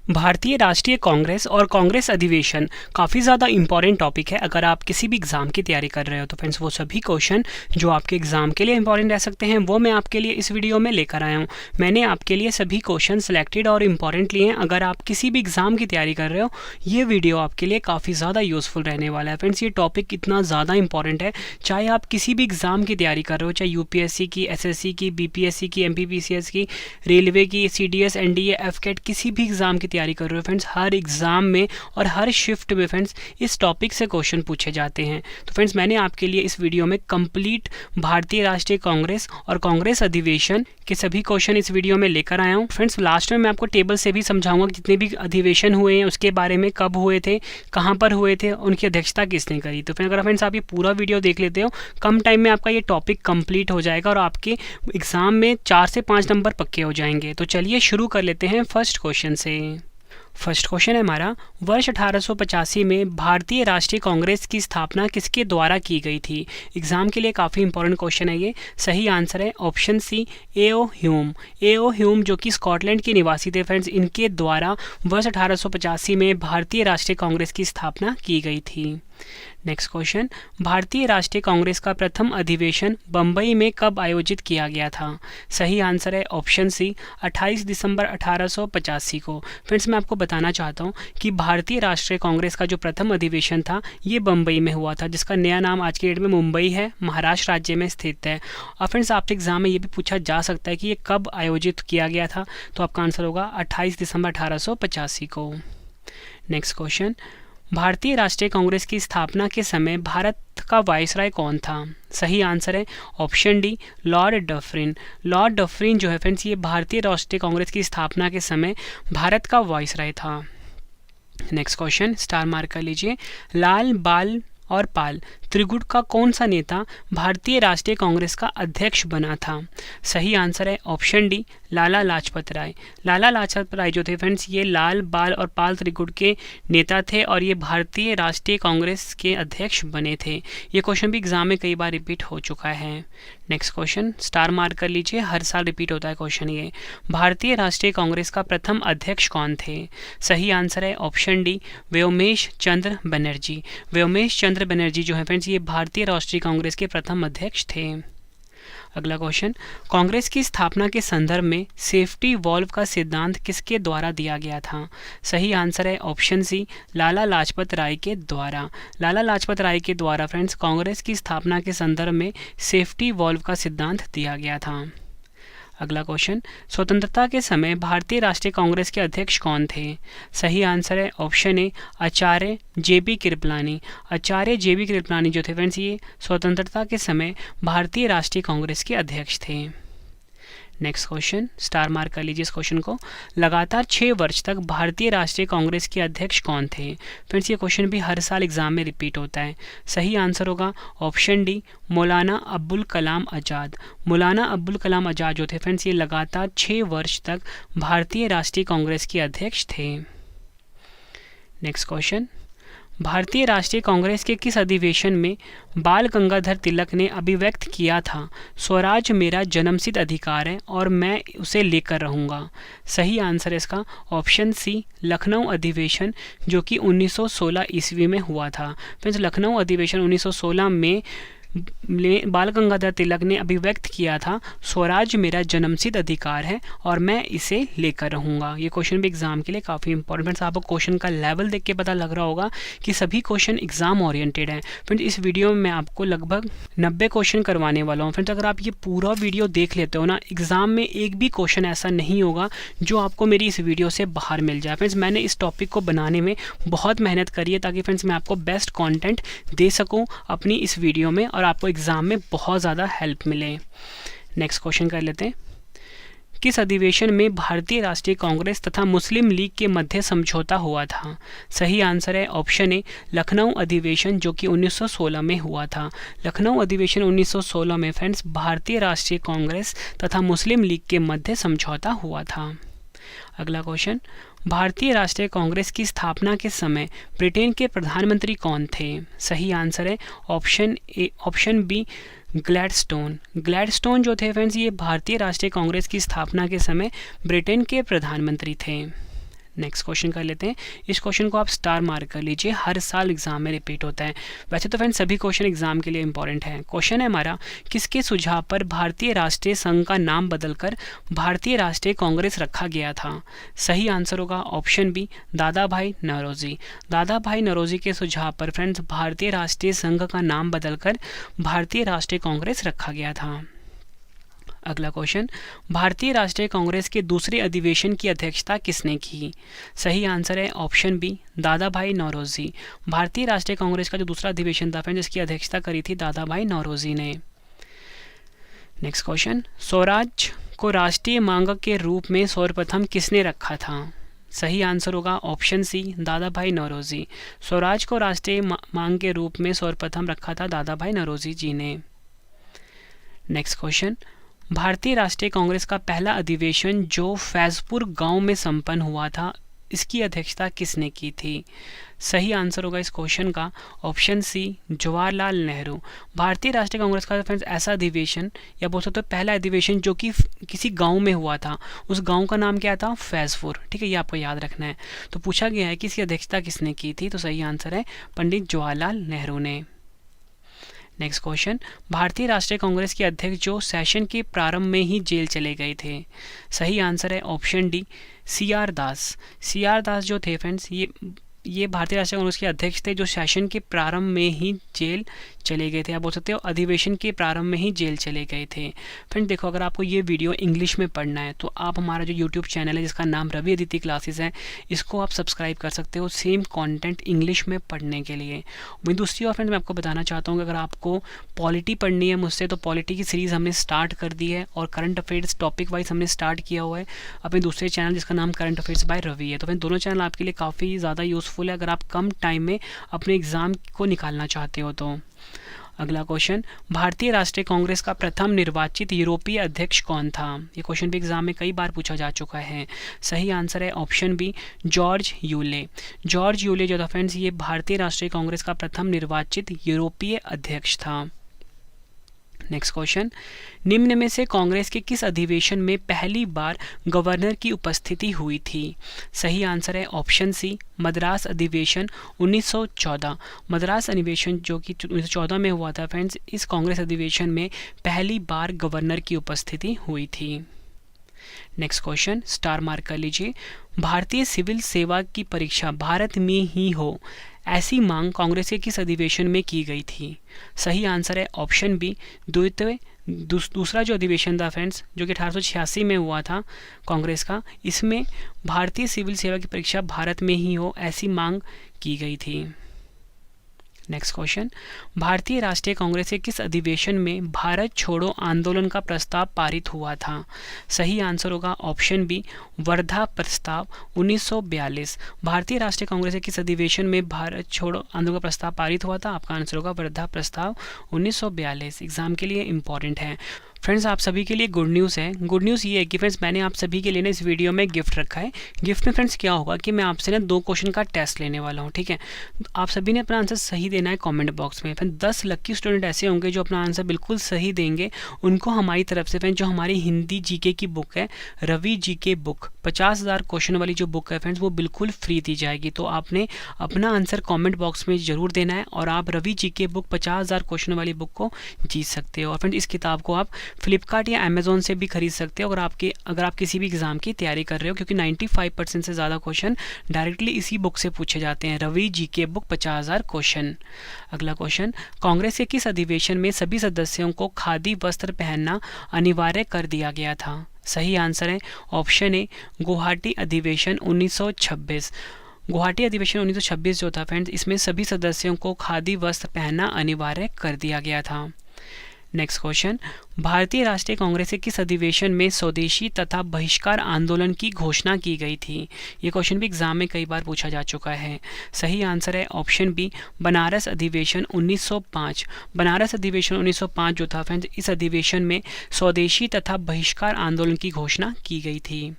भारतीय राष्ट्रीय कांग्रेस और कांग्रेस अधिवेशन काफ़ी ज़्यादा इंपॉर्टेंट टॉपिक है। अगर आप किसी भी एग्ज़ाम की तैयारी कर रहे हो तो फ्रेंड्स वो सभी क्वेश्चन जो आपके एग्ज़ाम के लिए इंपॉर्टेंट रह सकते हैं वो मैं आपके लिए इस वीडियो में लेकर आया हूँ। मैंने आपके लिए सभी क्वेश्चन सेलेक्टेड और इम्पॉर्टेंट लिए हैं। अगर आप किसी भी एग्ज़ाम की तैयारी कर रहे हो ये वीडियो आपके लिए काफ़ी ज़्यादा यूज़फुल रहने वाला है। फ्रेंड्स ये टॉपिक इतना ज़्यादा इंपॉर्टेंट है, चाहे आप किसी भी एग्ज़ाम की तैयारी कर रहे हो, चाहे यूपीएससी की, एसएससी की, बीपीएससी की, एमपीपीसीएस की, रेलवे की, सीडीएस, एनडीए, एफकेट, किसी भी एग्ज़ाम की तैयारी कर रहे हो फ्रेंड्स, हर एग्ज़ाम में और हर शिफ्ट में फ्रेंड्स इस टॉपिक से क्वेश्चन पूछे जाते हैं। तो फ्रेंड्स मैंने आपके लिए इस वीडियो में कंप्लीट भारतीय राष्ट्रीय कांग्रेस और कांग्रेस अधिवेशन के सभी क्वेश्चन इस वीडियो में लेकर आया हूँ। फ्रेंड्स लास्ट में मैं आपको टेबल से भी समझाऊंगा कि जितने भी अधिवेशन हुए हैं उसके बारे में, कब हुए थे, कहाँ पर हुए थे, उनकी अध्यक्षता किसने करी। तो फिर अगर फ्रेंड्स आप ये पूरा वीडियो देख लेते हो कम टाइम में आपका ये टॉपिक कंप्लीट हो जाएगा और आपके एग्ज़ाम में 4 से 5 नंबर पक्के हो जाएंगे। तो चलिए शुरू कर लेते हैं फर्स्ट क्वेश्चन से। फर्स्ट क्वेश्चन है हमारा, वर्ष 1885 में भारतीय राष्ट्रीय कांग्रेस की स्थापना किसके द्वारा की गई थी। एग्जाम के लिए काफ़ी इंपॉर्टेंट क्वेश्चन है ये। सही आंसर है option C, A O. Hume. A O. Hume जो कि स्कॉटलैंड के निवासी थे फ्रेंड्स, इनके द्वारा वर्ष 1885 में भारतीय राष्ट्रीय कांग्रेस की स्थापना की गई थी। नेक्स्ट क्वेश्चन, भारतीय राष्ट्रीय कांग्रेस का प्रथम अधिवेशन बम्बई में कब आयोजित किया गया था। सही आंसर है ऑप्शन सी, 28 दिसंबर 1885 को। फ्रेंड्स मैं आपको बताना चाहता हूँ कि भारतीय राष्ट्रीय कांग्रेस का जो प्रथम अधिवेशन था ये बम्बई में हुआ था, जिसका नया नाम आज के डेट में मुंबई है, महाराष्ट्र राज्य में स्थित है। और फ्रेंड्स आपके एग्जाम में ये भी पूछा जा सकता है कि ये कब आयोजित किया गया था, तो आपका आंसर होगा 28 दिसंबर 1885 को। नेक्स्ट क्वेश्चन, भारतीय राष्ट्रीय कांग्रेस की स्थापना के समय भारत का वायसराय कौन था। सही आंसर है option D, Lord Dufferin. Lord Dufferin जो है फ्रेंड्स ये भारतीय राष्ट्रीय कांग्रेस की स्थापना के समय भारत का वायसराय था। नेक्स्ट क्वेश्चन, स्टार मार्क कर लीजिए। लाल, बाल और पाल त्रिगुट का कौन सा नेता भारतीय राष्ट्रीय कांग्रेस का अध्यक्ष बना था। सही आंसर है ऑप्शन डी, लाला लाजपत राय। लाला लाजपत राय जो थे फ्रेंड्स ये लाल, बाल और पाल त्रिगुट के नेता थे और ये भारतीय राष्ट्रीय कांग्रेस के अध्यक्ष बने थे। ये क्वेश्चन भी एग्जाम में कई बार रिपीट हो चुका है। नेक्स्ट क्वेश्चन, स्टार मार्क कर लीजिए, हर साल रिपीट होता है क्वेश्चन ये। भारतीय राष्ट्रीय कांग्रेस का प्रथम अध्यक्ष कौन थे। सही आंसर है ऑप्शन डी, व्योमेश चंद्र बनर्जी। व्योमेश चंद्र बनर्जी जो है फ्रेंड्स ये भारतीय राष्ट्रीय कांग्रेस के प्रथम अध्यक्ष थे। अगला क्वेश्चन, कांग्रेस की स्थापना के संदर्भ में सेफ्टी वॉल्व का सिद्धांत किसके द्वारा दिया गया था। सही आंसर है ऑप्शन सी, लाला लाजपत राय के द्वारा। लाला लाजपत राय के द्वारा फ्रेंड्स कांग्रेस की स्थापना के संदर्भ में सेफ्टी वॉल्व का सिद्धांत दिया गया था। अगला क्वेश्चन, स्वतंत्रता के समय भारतीय राष्ट्रीय कांग्रेस के अध्यक्ष कौन थे। सही आंसर है ऑप्शन ए, आचार्य जे.बी. कृपलानी। आचार्य जे.बी. कृपलानी जो थे फ्रेंड्स ये स्वतंत्रता के समय भारतीय राष्ट्रीय कांग्रेस के अध्यक्ष थे। नेक्स्ट क्वेश्चन, स्टार मार्क कर लीजिए इस क्वेश्चन को। लगातार 6 वर्ष तक भारतीय राष्ट्रीय कांग्रेस के अध्यक्ष कौन थे। फ्रेंड्स ये क्वेश्चन भी हर साल एग्जाम में रिपीट होता है। सही आंसर होगा ऑप्शन डी, मौलाना अब्बुल कलाम आज़ाद। मौलाना अब्बुल कलाम आज़ाद जो थे फ्रेंड्स ये लगातार 6 वर्ष तक भारतीय राष्ट्रीय कांग्रेस के अध्यक्ष थे। नेक्स्ट क्वेश्चन, भारतीय राष्ट्रीय कांग्रेस के किस अधिवेशन में बाल गंगाधर तिलक ने अभिव्यक्त किया था, स्वराज मेरा जन्मसिद्ध अधिकार है और मैं उसे लेकर रहूँगा। सही आंसर है इसका ऑप्शन सी, लखनऊ अधिवेशन जो कि 1916 ईस्वी में हुआ था। फ्रेंड्स लखनऊ अधिवेशन 1916 में बाल गंगाधर तिलक ने अभिव्यक्त किया था, स्वराज मेरा जन्मसिद्ध अधिकार है और मैं इसे लेकर रहूँगा। ये क्वेश्चन भी एग्जाम के लिए काफ़ी इंपॉर्टेंट है। आपको क्वेश्चन का लेवल देख के पता लग रहा होगा कि सभी क्वेश्चन एग्जाम ओरिएंटेड हैं। फ्रेंड्स इस वीडियो में मैं आपको लगभग 90 क्वेश्चन करवाने वाला हूँ। फ्रेंड्स अगर आप ये पूरा वीडियो देख लेते हो ना, एग्जाम में एक भी क्वेश्चन ऐसा नहीं होगा जो आपको मेरी इस वीडियो से बाहर मिल जाए। फ्रेंड्स मैंने इस टॉपिक को बनाने में बहुत मेहनत करी है ताकि फ्रेंड्स मैं आपको बेस्ट कॉन्टेंट दे सकूँ अपनी इस वीडियो में और आपको एग्जाम में बहुत ज़्यादा हेल्प मिले। नेक्स्ट क्वेश्चन कर लेते हैं, किस अधिवेशन में भारतीय राष्ट्रीय कांग्रेस तथा मुस्लिम लीग के मध्य समझौता हुआ था। सही आंसर है ऑप्शन ए, लखनऊ अधिवेशन जो कि 1916 में हुआ था। लखनऊ अधिवेशन 1916 में फ्रेंड्स भारतीय राष्ट्रीय कांग्रेस तथा मुस्लिम लीग के मध्य समझौता हुआ था। अगला क्वेश्चन, भारतीय राष्ट्रीय कांग्रेस की स्थापना के समय ब्रिटेन के प्रधानमंत्री कौन थे। सही आंसर है ऑप्शन बी, ग्लैडस्टोन। ग्लैडस्टोन जो थे फ्रेंड्स ये भारतीय राष्ट्रीय कांग्रेस की स्थापना के समय ब्रिटेन के प्रधानमंत्री थे। नेक्स्ट क्वेश्चन कर लेते हैं। इस क्वेश्चन को आप स्टार मार्क कर लीजिए, हर साल एग्जाम में रिपीट होता है। वैसे तो फ्रेंड्स सभी क्वेश्चन एग्जाम के लिए इंपॉर्टेंट है। क्वेश्चन है हमारा, किसके सुझाव पर भारतीय राष्ट्रीय संघ का नाम बदलकर भारतीय राष्ट्रीय कांग्रेस रखा गया था? सही आंसर होगा ऑप्शन बी, दादा भाई नौरोजी। दादा भाई नौरोजी के सुझाव पर फ्रेंड्स भारतीय राष्ट्रीय संघ का नाम बदलकर भारतीय राष्ट्रीय कांग्रेस रखा गया था। अगला क्वेश्चन, भारतीय राष्ट्रीय कांग्रेस के दूसरे अधिवेशन की अध्यक्षता किसने की? सही आंसर है ऑप्शन बी, दादा भाई नौरोजी। भारतीय राष्ट्रीय कांग्रेस का जो दूसरा अधिवेशन था फ्रेंड्स, इसकी अध्यक्षता करी थी दादा भाई नौरोजी ने। नेक्स्ट क्वेश्चन, स्वराज को राष्ट्रीय मांग के रूप में सर्वप्रथम किसने रखा था? सही आंसर होगा ऑप्शन सी, दादा भाई नौरोजी। स्वराज को राष्ट्रीय मांग के रूप में सर्वप्रथम रखा था दादा भाई नौरोजी जी ने। नेक्स्ट क्वेश्चन, भारतीय राष्ट्रीय कांग्रेस का पहला अधिवेशन जो फैजपुर गांव में संपन्न हुआ था, इसकी अध्यक्षता किसने की थी? सही आंसर होगा इस क्वेश्चन का ऑप्शन सी, जवाहरलाल नेहरू। भारतीय राष्ट्रीय कांग्रेस का फ्रेंड्स ऐसा अधिवेशन या बोल सकते हो पहला अधिवेशन जो कि किसी गांव में हुआ था, उस गांव का नाम क्या था? फैजपुर। ठीक है, ये आपको याद रखना है। तो पूछा गया है कि इसकी अध्यक्षता किसने की थी, तो सही आंसर है पंडित जवाहरलाल नेहरू ने। नेक्स्ट क्वेश्चन, भारतीय राष्ट्रीय कांग्रेस के अध्यक्ष जो सेशन के प्रारंभ में ही जेल चले गए थे? सही आंसर है ऑप्शन डी, CR दास। CR दास जो थे फ्रेंड्स, ये भारतीय राष्ट्रीय कांग्रेस के अध्यक्ष थे जो सेशन के प्रारंभ में ही जेल चले गए थे। आप बोल सकते हो अधिवेशन के प्रारंभ में ही जेल चले गए थे। फ्रेंड्स देखो, अगर आपको ये वीडियो इंग्लिश में पढ़ना है तो आप हमारा जो यूट्यूब चैनल है जिसका नाम रवि अदिति क्लासेस है, इसको आप सब्सक्राइब कर सकते हो सेम कंटेंट इंग्लिश में पढ़ने के लिए। वहीं दूसरी और फ्रेंड्स मैं आपको बताना चाहता हूँ कि अगर आपको पॉलिटी पढ़नी है मुझसे तो पॉलिटी की सीरीज़ हमने स्टार्ट कर दी है और करंट अफेयर्स टॉपिक वाइज हमने स्टार्ट किया हुआ है अपने दूसरे चैनल जिसका नाम करंट अफेयर्स बाय रवि है। तो फ्रेंड्स दोनों चैनल आपके लिए काफ़ी ज़्यादा यूज़फुल है अगर आप कम टाइम में अपने एग्ज़ाम को निकालना चाहते हो तो। अगला क्वेश्चन, भारतीय राष्ट्रीय कांग्रेस का प्रथम निर्वाचित यूरोपीय अध्यक्ष कौन था? ये क्वेश्चन भी एग्जाम में कई बार पूछा जा चुका है। सही आंसर है option B, George Yule. George Yule जो था फ्रेंड्स, ये भारतीय राष्ट्रीय कांग्रेस का प्रथम निर्वाचित यूरोपीय अध्यक्ष था। नेक्स्ट क्वेश्चन, निम्न में से कांग्रेस के किस अधिवेशन में पहली बार गवर्नर की उपस्थिति हुई थी? सही आंसर है ऑप्शन सी, मद्रास अधिवेशन 1914। मद्रास अधिवेशन जो कि 1914 में हुआ था फ्रेंड्स, इस कांग्रेस अधिवेशन में पहली बार गवर्नर की उपस्थिति हुई थी। नेक्स्ट क्वेश्चन, स्टार मार्क कर लीजिए। भारतीय सिविल सेवा की परीक्षा भारत में ही हो, ऐसी मांग कांग्रेस के किस अधिवेशन में की गई थी? सही आंसर है ऑप्शन बी, दूसरा जो अधिवेशन था फ्रेंड्स, जो कि 1886 में हुआ था कांग्रेस का, इसमें भारतीय सिविल सेवा की परीक्षा भारत में ही हो ऐसी मांग की गई थी। नेक्स्ट क्वेश्चन, भारतीय राष्ट्रीय कांग्रेस के किस अधिवेशन में भारत छोड़ो आंदोलन का प्रस्ताव पारित हुआ था? सही आंसर होगा ऑप्शन बी, वर्धा प्रस्ताव 1942। भारतीय राष्ट्रीय कांग्रेस के किस अधिवेशन में भारत छोड़ो आंदोलन का प्रस्ताव पारित हुआ था? आपका आंसर होगा वर्धा प्रस्ताव 1942। एग्जाम के लिए इंपॉर्टेंट है। फ्रेंड्स आप सभी के लिए गुड न्यूज़ है। गुड न्यूज़ ये है कि फ्रेंड्स मैंने आप सभी के लिए ना इस वीडियो में गिफ्ट रखा है। गिफ्ट में फ्रेंड्स क्या होगा कि मैं आपसे ना 2 क्वेश्चन का टेस्ट लेने वाला हूँ। ठीक है, आप सभी ने अपना आंसर सही देना है कमेंट बॉक्स में। फ्रेंड्स 10 लकी स्टूडेंट ऐसे होंगे जो अपना आंसर बिल्कुल सही देंगे, उनको हमारी तरफ से फ्रेंड्स जो हमारी हिंदी जीके की बुक है रवि जीके बुक 50,000 क्वेश्चन वाली जो बुक है फ्रेंड्स वो बिल्कुल फ्री दी जाएगी। तो आपने अपना आंसर कॉमेंट बॉक्स में ज़रूर देना है और आप रवि जीके बुक 50,000 क्वेश्चन वाली बुक को जीत सकते हो। और फ्रेंड्स इस किताब को आप फ्लिपकार्ट या अमेजोन से भी खरीद सकते हो अगर आप किसी भी एग्जाम की तैयारी कर रहे हो, क्योंकि 95% से ज़्यादा क्वेश्चन डायरेक्टली इसी बुक से पूछे जाते हैं, रवि जीके बुक 50,000 क्वेश्चन। अगला क्वेश्चन, कांग्रेस के किस अधिवेशन में सभी सदस्यों को खादी वस्त्र पहनना अनिवार्य कर दिया गया था? सही आंसर है ऑप्शन ए, गुवाहाटी अधिवेशन 1926। गुवाहाटी अधिवेशन 1926 जो था फ्रेंड्स, इसमें सभी सदस्यों को खादी वस्त्र पहनना अनिवार्य कर दिया गया था। नेक्स्ट क्वेश्चन, भारतीय राष्ट्रीय कांग्रेस के किस अधिवेशन में स्वदेशी तथा बहिष्कार आंदोलन की घोषणा की गई थी? ये क्वेश्चन भी एग्जाम में कई बार पूछा जा चुका है। सही आंसर है ऑप्शन बी, बनारस अधिवेशन 1905। बनारस अधिवेशन 1905 जो था फ्रेंड्स, इस अधिवेशन में स्वदेशी तथा बहिष्कार आंदोलन की घोषणा की गई थी।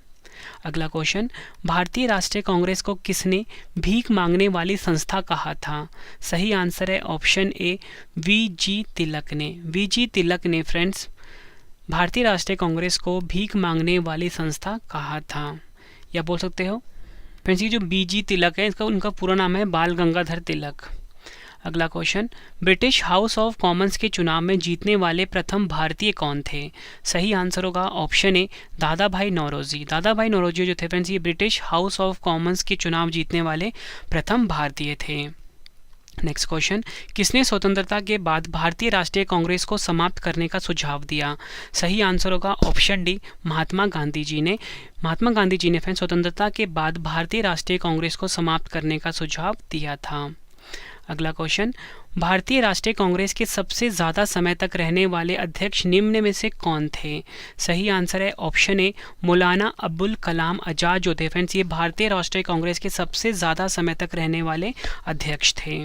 अगला क्वेश्चन, भारतीय राष्ट्रीय कांग्रेस को किसने भीख मांगने वाली संस्था कहा था? सही आंसर है ऑप्शन ए, VG तिलक ने। VG तिलक ने फ्रेंड्स भारतीय राष्ट्रीय कांग्रेस को भीख मांगने वाली संस्था कहा था, या बोल सकते हो फ्रेंड्स ये जो बीजी तिलक है इसका उनका पूरा नाम है बाल गंगाधर तिलक। अगला question, British house of Commons के चुनाव में जीतने वाले प्रथम भारतीय कौन थे? सही आंसर होगा ऑप्शन ए दादा भाई नौरोजी। दादा भाई नौरोजी जो थे फ्रेंड्स ये ब्रिटिश हाउस ऑफ कॉमन्स के चुनाव जीतने वाले प्रथम भारतीय थे। नेक्स्ट क्वेश्चन, किसने स्वतंत्रता के बाद भारतीय राष्ट्रीय कांग्रेस को समाप्त करने का सुझाव दिया? सही आंसर होगा ऑप्शन डी महात्मा गांधी जी ने। महात्मा गांधी जी ने फ्रेंड्स स्वतंत्रता के बाद भारतीय राष्ट्रीय कांग्रेस को समाप्त करने का सुझाव दिया था। अगला क्वेश्चन, भारतीय राष्ट्रीय कांग्रेस के सबसे ज़्यादा समय तक रहने वाले अध्यक्ष निम्न में से कौन थे? सही आंसर है ऑप्शन ए मौलाना अबुल कलाम आज़ाद जो थे फ्रेंड्स ये भारतीय राष्ट्रीय कांग्रेस के सबसे ज़्यादा समय तक रहने वाले अध्यक्ष थे।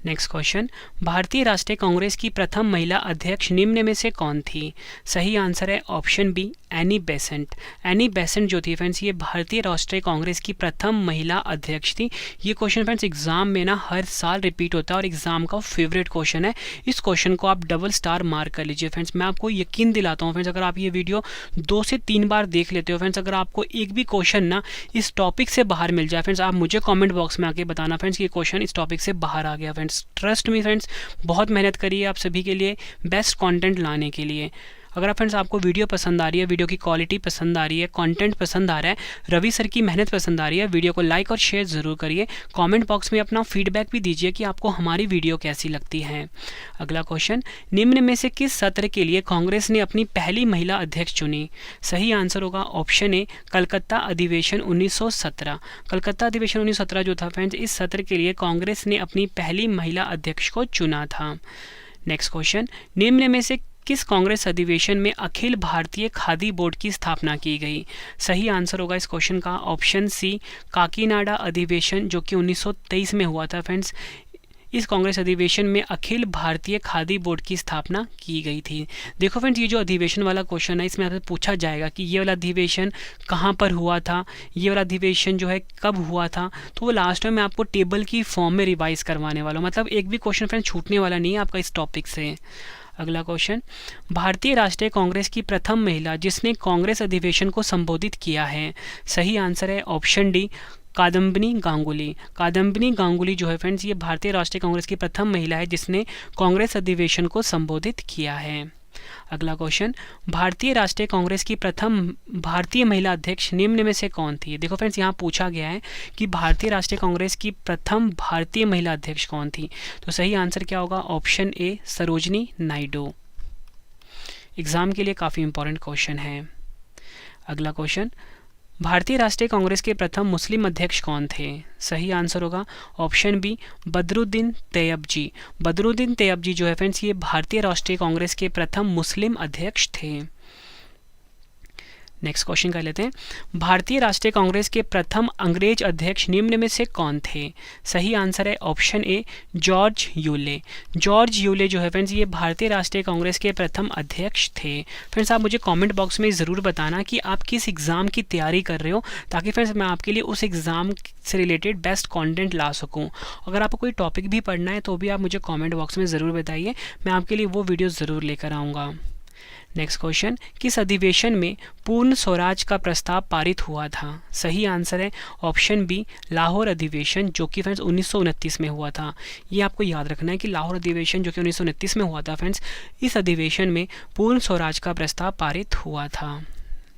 नेक्स्ट क्वेश्चन, भारतीय राष्ट्रीय कांग्रेस की प्रथम महिला अध्यक्ष निम्न में से कौन थी? सही आंसर है option be Annie Besant. Annie Besant जो थी फ्रेंड्स ये भारतीय राष्ट्रीय कांग्रेस की प्रथम महिला अध्यक्ष थी। ये क्वेश्चन फ्रेंड्स एग्जाम में ना हर साल रिपीट होता है और एग्जाम का फेवरेट क्वेश्चन है। इस क्वेश्चन को आप डबल स्टार मार्क कर लीजिए फ्रेंड्स। मैं आपको यकीन दिलाता हूँ फ्रेंड्स, अगर आप ये वीडियो 2 से 3 बार देख लेते हो फ्रेंड्स, अगर आपको एक भी क्वेश्चन ना इस टॉपिक से बाहर मिल जाए फ्रेंड्स, आप मुझे कॉमेंट बॉक्स में आके बताना फ्रेंड्स ये क्वेश्चन इस टॉपिक से बाहर आ गया। फ्रेंड्स ट्रस्ट मी फ्रेंड्स, बहुत मेहनत करिए आप सभी के लिए बेस्ट कंटेंट लाने के लिए। अगर आप फ्रेंड्स आपको वीडियो पसंद आ रही है, वीडियो की क्वालिटी पसंद आ रही है, कंटेंट पसंद आ रहा है, रवि सर की मेहनत पसंद आ रही है, वीडियो को लाइक और शेयर ज़रूर करिए। कमेंट बॉक्स में अपना फीडबैक भी दीजिए कि आपको हमारी वीडियो कैसी लगती है। अगला क्वेश्चन, निम्न में से किस सत्र के लिए कांग्रेस ने अपनी पहली महिला अध्यक्ष चुनी? सही आंसर होगा ऑप्शन ए कलकत्ता अधिवेशन 1917। कलकत्ता अधिवेशन 1917 जो था फ्रेंड्स इस सत्र के लिए कांग्रेस ने अपनी पहली महिला अध्यक्ष को चुना था। नेक्स्ट क्वेश्चन, निम्न में से किस कांग्रेस अधिवेशन में अखिल भारतीय खादी बोर्ड की स्थापना की गई? सही आंसर होगा इस क्वेश्चन का ऑप्शन सी काकीनाडा अधिवेशन जो कि 1923 में हुआ था फ्रेंड्स। इस कांग्रेस अधिवेशन में अखिल भारतीय खादी बोर्ड की स्थापना की गई थी। देखो फ्रेंड्स ये जो अधिवेशन वाला क्वेश्चन है इसमें आपसे पूछा जाएगा कि ये वाला अधिवेशन कहाँ पर हुआ था, ये वाला अधिवेशन जो है कब हुआ था, तो वो लास्ट में मैं आपको टेबल की फॉर्म में रिवाइज करवाने वाला हूँ। मतलब एक भी क्वेश्चन फ्रेंड्स छूटने वाला नहीं है आपका इस टॉपिक से। अगला क्वेश्चन, भारतीय राष्ट्रीय कांग्रेस की प्रथम महिला जिसने कांग्रेस अधिवेशन को संबोधित किया है? सही आंसर है ऑप्शन डी कादम्बिनी गांगुली। कादम्बिनी गांगुली जो है फ्रेंड्स ये भारतीय राष्ट्रीय कांग्रेस की प्रथम महिला है जिसने कांग्रेस अधिवेशन को संबोधित किया है। अगला क्वेश्चन, भारतीय राष्ट्रीय कांग्रेस की प्रथम भारतीय महिला अध्यक्ष निम्न में से कौन थी? देखो फ्रेंड्स यहाँ पूछा गया है कि भारतीय राष्ट्रीय कांग्रेस की प्रथम भारतीय महिला अध्यक्ष कौन थी, तो सही आंसर क्या होगा option A Sarojini Naidu. Exam के लिए काफ़ी इंपॉर्टेंट क्वेश्चन है। अगला क्वेश्चन, भारतीय राष्ट्रीय कांग्रेस के प्रथम मुस्लिम अध्यक्ष कौन थे? सही आंसर होगा ऑप्शन बी बदरुद्दीन तैयब जी। बदरुद्दीन तैयब जी जो है फ्रेंड्स ये भारतीय राष्ट्रीय कांग्रेस के प्रथम मुस्लिम अध्यक्ष थे। नेक्स्ट क्वेश्चन कर लेते हैं, भारतीय राष्ट्रीय कांग्रेस के प्रथम अंग्रेज अध्यक्ष निम्न में से कौन थे? सही आंसर है option A George Yule. George Yule जो है फ्रेंड्स ये भारतीय राष्ट्रीय कांग्रेस के प्रथम अध्यक्ष थे। फ्रेंड्स आप मुझे कमेंट बॉक्स में ज़रूर बताना कि आप किस एग्ज़ाम की तैयारी कर रहे हो, ताकि फ्रेंड्स मैं आपके लिए उस एग्ज़ाम से रिलेटेड बेस्ट कंटेंट ला सकूं। अगर आपको कोई टॉपिक भी पढ़ना है तो भी आप मुझे कमेंट बॉक्स में ज़रूर बताइए, मैं आपके लिए वो वीडियो ज़रूर लेकर आऊँगा। नेक्स्ट क्वेश्चन, किस अधिवेशन में पूर्ण स्वराज का प्रस्ताव पारित हुआ था? सही आंसर है ऑप्शन बी लाहौर अधिवेशन जो कि फ्रेंड्स 1929 में हुआ था। ये आपको याद रखना है कि लाहौर अधिवेशन जो कि 1929 में हुआ था फ्रेंड्स, इस अधिवेशन में पूर्ण स्वराज का प्रस्ताव पारित हुआ था।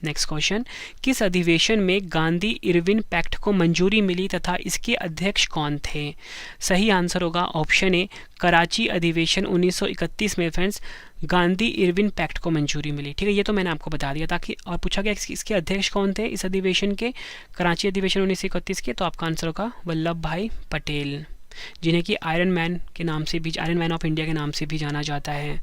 नेक्स्ट क्वेश्चन, किस अधिवेशन में गांधी इरविन पैक्ट को मंजूरी मिली तथा इसके अध्यक्ष कौन थे? सही आंसर होगा ऑप्शन ए कराची अधिवेशन 1931 में फ्रेंड्स गांधी इरविन पैक्ट को मंजूरी मिली। ठीक है, ये तो मैंने आपको बता दिया था कि और पूछा गया इसके अध्यक्ष कौन थे इस अधिवेशन के, कराची अधिवेशन 1931 के, तो आपका आंसर होगा वल्लभ भाई पटेल, जिन्हें कि आयरन मैन के नाम से भी, आयरन मैन ऑफ इंडिया के नाम से भी जाना जाता है।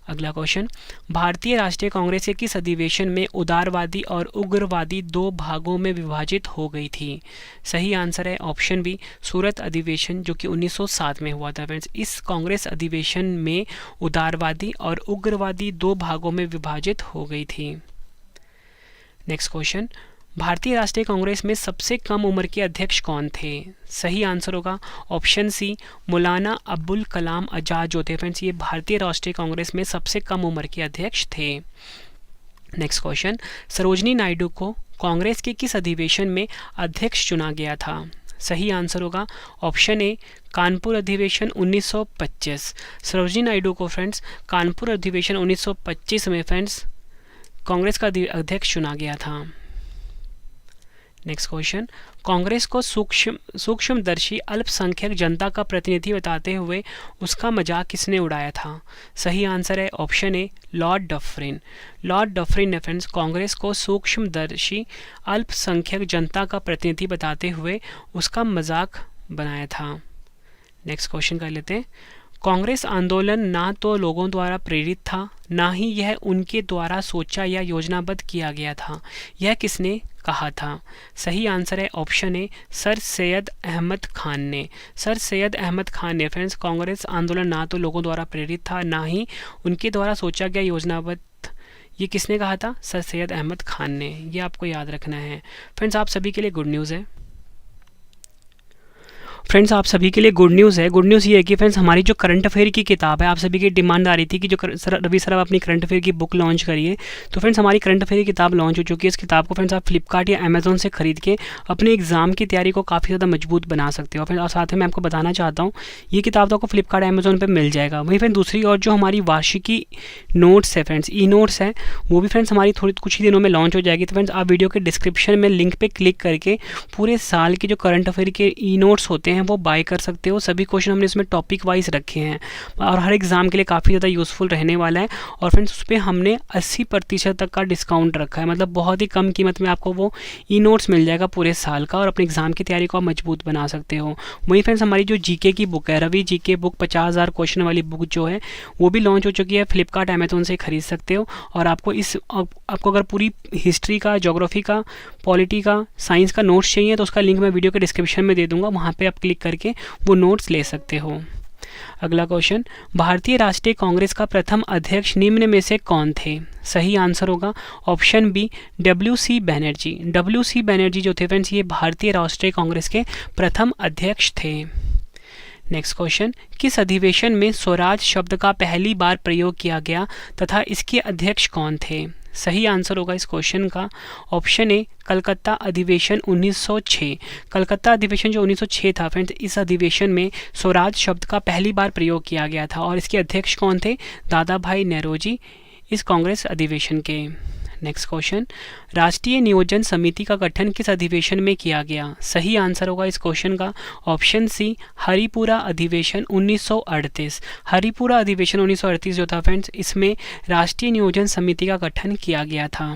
अगला क्वेश्चन, भारतीय राष्ट्रीय कांग्रेस के किस अधिवेशन में उदारवादी और उग्रवादी 2 भागों में विभाजित हो गई थी? सही आंसर है ऑप्शन बी सूरत अधिवेशन जो कि 1907 में हुआ था फ्रेंड्स। इस कांग्रेस अधिवेशन में उदारवादी और उग्रवादी 2 भागों में विभाजित हो गई थी। नेक्स्ट क्वेश्चन, भारतीय राष्ट्रीय कांग्रेस में सबसे कम उम्र के अध्यक्ष कौन थे? सही आंसर होगा ऑप्शन सी मौलाना अबुल कलाम आज़ाद जो थे फ्रेंड्स, ये भारतीय राष्ट्रीय कांग्रेस में सबसे कम उम्र के अध्यक्ष थे। नेक्स्ट क्वेश्चन, सरोजनी नायडू को कांग्रेस के किस अधिवेशन में अध्यक्ष चुना गया था? सही आंसर होगा ऑप्शन ए कानपुर अधिवेशन 1925। सरोजिनी नायडू को फ्रेंड्स कानपुर अधिवेशन 1925 में फ्रेंड्स कांग्रेस का अध्यक्ष चुना गया था। नेक्स्ट क्वेश्चन, कांग्रेस को सूक्ष्मदर्शी अल्पसंख्यक जनता का प्रतिनिधि बताते हुए उसका मजाक किसने उड़ाया था? सही आंसर है ऑप्शन ए लॉर्ड डफरिन। लॉर्ड डफरिन ने फ्रेंड्स कांग्रेस को सूक्ष्मदर्शी अल्पसंख्यक जनता का प्रतिनिधि बताते हुए उसका मजाक बनाया था। नेक्स्ट क्वेश्चन कर लेते हैं, कांग्रेस आंदोलन ना तो लोगों द्वारा प्रेरित था, ना ही यह उनके द्वारा सोचा या योजनाबद्ध किया गया था। यह किसने कहा था? सही आंसर है option A sir Syed Ahmed Khan ने। सर सैयद अहमद खान ने फ्रेंड्स कांग्रेस आंदोलन ना तो लोगों द्वारा प्रेरित था, ना ही उनके द्वारा सोचा गया योजनाबद्ध, ये किसने कहा था? सर सैयद अहमद खान ने। ये आपको याद रखना है। फ्रेंड्स आप सभी के लिए गुड न्यूज़ है। फ्रेंड्स आप सभी के लिए गुड न्यूज़ है। गुड न्यूज़ ये है कि फ्रेंड्स हमारी जो करंट अफेयर की किताब है, आप सभी की डिमांड आ रही थी कि जो रवि सर आप अपनी करंट अफेयर की बुक लॉन्च करिए, तो फ्रेंड्स हमारी करंट अफेयर की किताब लॉन्च हो चुकी है। इस किताब को फ्रेंड्स आप फ्लिपकार्ट या अमेजोन से खरीद के अपने एग्जाम की तैयारी को काफ़ी ज़्यादा मजबूत बना सकते हो। फ्रेंड्स और साथ में मैं आपको बताना चाहता हूँ ये किताब तो आपको फ्लिपकार्ट अमेजोन पर मिल जाएगा। वहीं फ्रेंड दूसरी और जो हमारी वार्षिकी नोट्स है फ्रेंड्स, ई नोट्स है, वो भी फ्रेंड्स हमारी थोड़ी कुछ ही दिनों में लॉन्च हो जाएगी। तो फ्रेंड्स आप वीडियो के डिस्क्रिप्शन में लिंक पे क्लिक करके पूरे साल के जो करंट अफेयर के ई नोट्स होते हैं वो बाय कर सकते हो। सभी क्वेश्चन हमने इसमें टॉपिक वाइज रखे हैं और हर एग्जाम के लिए काफ़ी ज़्यादा यूज़फुल रहने वाला है। और फ्रेंड्स उस पर हमने 80% तक का डिस्काउंट रखा है, मतलब बहुत ही कम कीमत में आपको वो ई नोट्स मिल जाएगा पूरे साल का, और अपने एग्जाम की तैयारी को आप मजबूत बना सकते हो। वहीं फ्रेंड्स हमारी जो जीके की बुक है, रवि जीके बुक 50,000 क्वेश्चन वाली बुक जो है वो भी लॉन्च हो चुकी है। फ्लिपकार्ट अमेजोन से खरीद सकते हो। और आपको अगर पूरी हिस्ट्री का, ज्योग्राफी का, पॉलिटी का, साइंस का नोट्स चाहिए तो उसका लिंक मैं वीडियो के डिस्क्रिप्शन में दे दूंगा, वहाँ पे आप क्लिक करके वो नोट्स ले सकते हो। अगला क्वेश्चन, भारतीय राष्ट्रीय कांग्रेस का प्रथम अध्यक्ष निम्न में से कौन थे? सही आंसर होगा option B WC Banerjee. WC Banerjee जो थे फ्रेंड्स ये भारतीय राष्ट्रीय कांग्रेस के प्रथम अध्यक्ष थे। नेक्स्ट क्वेश्चन, किस अधिवेशन में स्वराज शब्द का पहली बार प्रयोग किया गया तथा इसके अध्यक्ष कौन थे? सही आंसर होगा इस क्वेश्चन का ऑप्शन ए कलकत्ता अधिवेशन 1906। कलकत्ता अधिवेशन जो 1906 था फ्रेंड्स, इस अधिवेशन में स्वराज शब्द का पहली बार प्रयोग किया गया था और इसके अध्यक्ष कौन थे? दादा भाई नौरोजी इस कांग्रेस अधिवेशन के। नेक्स्ट क्वेश्चन, राष्ट्रीय नियोजन समिति का गठन किस अधिवेशन में किया गया? सही आंसर होगा इस क्वेश्चन का ऑप्शन सी हरिपुरा अधिवेशन 1938। हरिपुरा अधिवेशन 1938 जो था फ्रेंड्स, इसमें राष्ट्रीय नियोजन समिति का गठन किया गया था।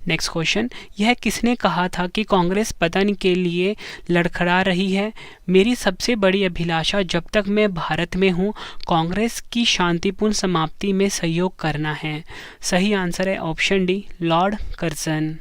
नेक्स्ट क्वेश्चन, यह किसने कहा था कि कांग्रेस पतन के लिए लड़खड़ा रही है? मेरी सबसे बड़ी अभिलाषा जब तक मैं भारत में हूँ कांग्रेस की शांतिपूर्ण समाप्ति में सहयोग करना है। सही आंसर है option D Lord Curzon.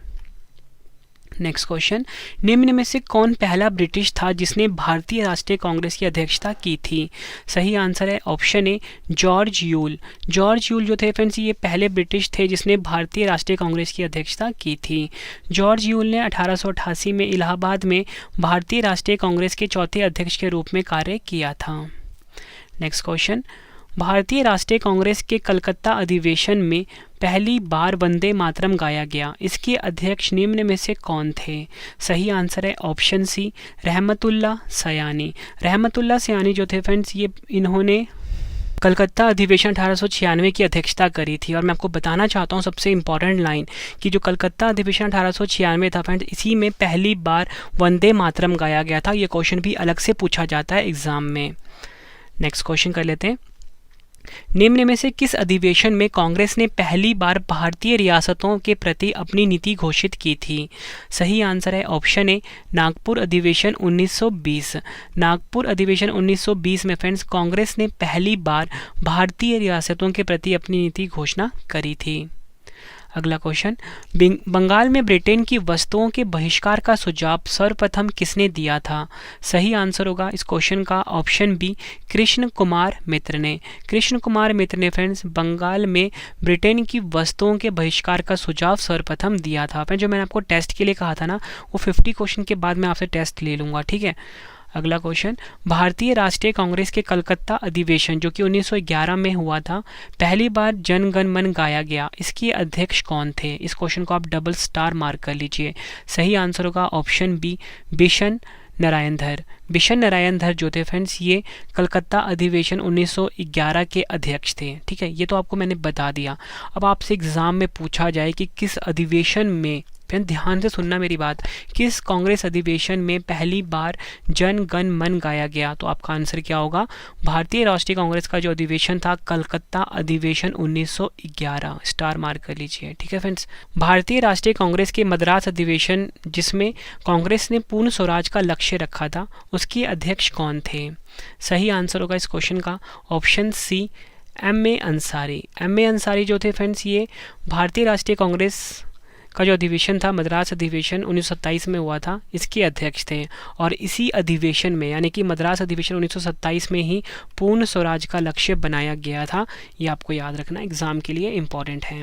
Next question, निम्न में से कौन पहला ब्रिटिश था जिसने भारतीय राष्ट्रीय कांग्रेस की अध्यक्षता की थी? सही आंसर है option A George Yule. George Yule जो थे फ्रेंड्स ये पहले ब्रिटिश थे जिसने भारतीय राष्ट्रीय कांग्रेस की अध्यक्षता की थी। जॉर्ज यूल ने 1888 में इलाहाबाद में भारतीय राष्ट्रीय कांग्रेस के चौथे अध्यक्ष के रूप में कार्य किया था। नेक्स्ट क्वेश्चन, भारतीय राष्ट्रीय कांग्रेस के कलकत्ता अधिवेशन में पहली बार वंदे मातरम गाया गया, इसके अध्यक्ष निम्न में से कौन थे? सही आंसर है ऑप्शन सी रहमतुल्लाह सयानी। रहमतुल्लाह सयानी जो थे फ्रेंड्स ये इन्होंने कलकत्ता अधिवेशन 1896 की अध्यक्षता करी थी। और मैं आपको बताना चाहता हूँ सबसे इम्पॉर्टेंट लाइन कि जो कलकत्ता अधिवेशन 1896 था फ्रेंड्स, इसी में पहली बार वंदे मातरम गाया गया था। ये क्वेश्चन भी अलग से पूछा जाता है एग्जाम में। नेक्स्ट क्वेश्चन कर लेते हैं, निम्न में से किस अधिवेशन में कांग्रेस ने पहली बार भारतीय रियासतों के प्रति अपनी नीति घोषित की थी? सही आंसर है ऑप्शन ए नागपुर अधिवेशन 1920। नागपुर अधिवेशन 1920 में फ्रेंड्स कांग्रेस ने पहली बार भारतीय रियासतों के प्रति अपनी नीति घोषणा करी थी। अगला क्वेश्चन, बंगाल में ब्रिटेन की वस्तुओं के बहिष्कार का सुझाव सर्वप्रथम किसने दिया था? सही आंसर होगा इस क्वेश्चन का ऑप्शन बी कृष्ण कुमार मित्र ने। कृष्ण कुमार मित्र ने फ्रेंड्स बंगाल में ब्रिटेन की वस्तुओं के बहिष्कार का सुझाव सर्वप्रथम दिया था। फ्रेंड्स जो मैंने आपको टेस्ट के लिए कहा था ना, वो 50 क्वेश्चन के बाद मैं आपसे टेस्ट ले लूँगा, ठीक है। अगला क्वेश्चन, भारतीय राष्ट्रीय कांग्रेस के कलकत्ता अधिवेशन जो कि 1911 में हुआ था, पहली बार जन गण मन गाया गया, इसके अध्यक्ष कौन थे? इस क्वेश्चन को आप डबल स्टार मार्क कर लीजिए। सही आंसर होगा ऑप्शन बी, बिशन नारायण धर। बिशन नारायण धर जो थे फ्रेंड्स, ये कलकत्ता अधिवेशन 1911 के अध्यक्ष थे। ठीक है, ये तो आपको मैंने बता दिया। अब आपसे एग्जाम में पूछा जाए कि किस अधिवेशन में, फिर ध्यान से सुनना मेरी बात, किस कांग्रेस अधिवेशन में पहली बार जन गण मन गाया गया, तो आपका आंसर क्या होगा? भारतीय राष्ट्रीय कांग्रेस का जो अधिवेशन था, कलकत्ता अधिवेशन 1911, स्टार मार्क कर लीजिए। ठीक है फ्रेंड्स, भारतीय राष्ट्रीय कांग्रेस के मद्रास अधिवेशन जिसमें कांग्रेस ने पूर्ण स्वराज का लक्ष्य रखा था, उसके अध्यक्ष कौन थे? सही आंसर होगा इस क्वेश्चन का option C, M.A. Ansari. M.A. Ansari जो थे फ्रेंड्स, ये भारतीय राष्ट्रीय कांग्रेस का जो अधिवेशन था, मद्रास अधिवेशन 1927 में हुआ था, इसके अध्यक्ष थे। और इसी अधिवेशन में, यानी कि मद्रास अधिवेशन 1927 में ही पूर्ण स्वराज का लक्ष्य बनाया गया था। ये आपको याद रखना, एग्जाम के लिए इम्पॉर्टेंट है।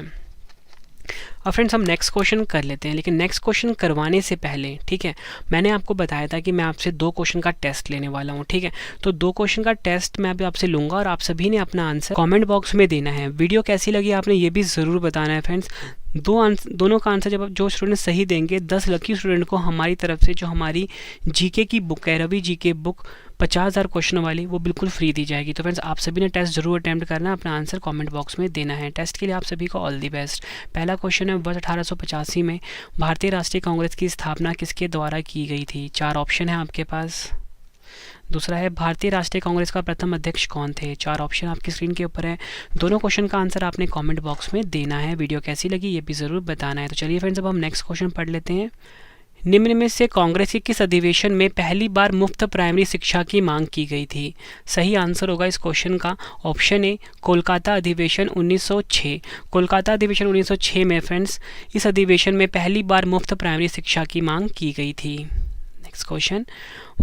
अब फ्रेंड्स हम नेक्स्ट क्वेश्चन कर लेते हैं, लेकिन नेक्स्ट क्वेश्चन करवाने से पहले, ठीक है, मैंने आपको बताया था कि मैं आपसे 2 क्वेश्चन का टेस्ट लेने वाला हूं। ठीक है, तो 2 क्वेश्चन का टेस्ट मैं अभी आपसे लूँगा और आप सभी ने अपना आंसर कमेंट बॉक्स में देना है। वीडियो कैसी लगी आपने ये भी ज़रूर बताना है फ्रेंड्स। दोनों का आंसर जब जो स्टूडेंट सही देंगे, 10 लकी स्टूडेंट को हमारी तरफ से जो हमारी जीके की बुक है, रवि जीके बुक 50,000 क्वेश्चन वाली, वो बिल्कुल फ्री दी जाएगी। तो फ्रेंड्स आप सभी ने टेस्ट जरूर अटैम्प्ट करना, अपना आंसर कमेंट बॉक्स में देना है। टेस्ट के लिए आप सभी को ऑल दी बेस्ट। पहला क्वेश्चन है, वर्ष 1885 में भारतीय राष्ट्रीय कांग्रेस की स्थापना किसके द्वारा की गई थी? 4 ऑप्शन है आपके पास। दूसरा है, भारतीय राष्ट्रीय कांग्रेस का प्रथम अध्यक्ष कौन थे? 4 ऑप्शन आपकी स्क्रीन के ऊपर है। दोनों क्वेश्चन का आंसर आपने कमेंट बॉक्स में देना है। वीडियो कैसी लगी ये भी ज़रूर बताना है। तो चलिए फ्रेंड्स अब हम नेक्स्ट क्वेश्चन पढ़ लेते हैं। निम्न में से कांग्रेस के किस अधिवेशन में पहली बार मुफ्त प्राइमरी शिक्षा की मांग की गई थी? सही आंसर होगा इस क्वेश्चन का ऑप्शन ए, कोलकाता अधिवेशन 1906। कोलकाता अधिवेशन 1906 में फ्रेंड्स इस अधिवेशन में पहली बार मुफ्त प्राइमरी शिक्षा की मांग की गई थी। नेक्स्ट क्वेश्चन,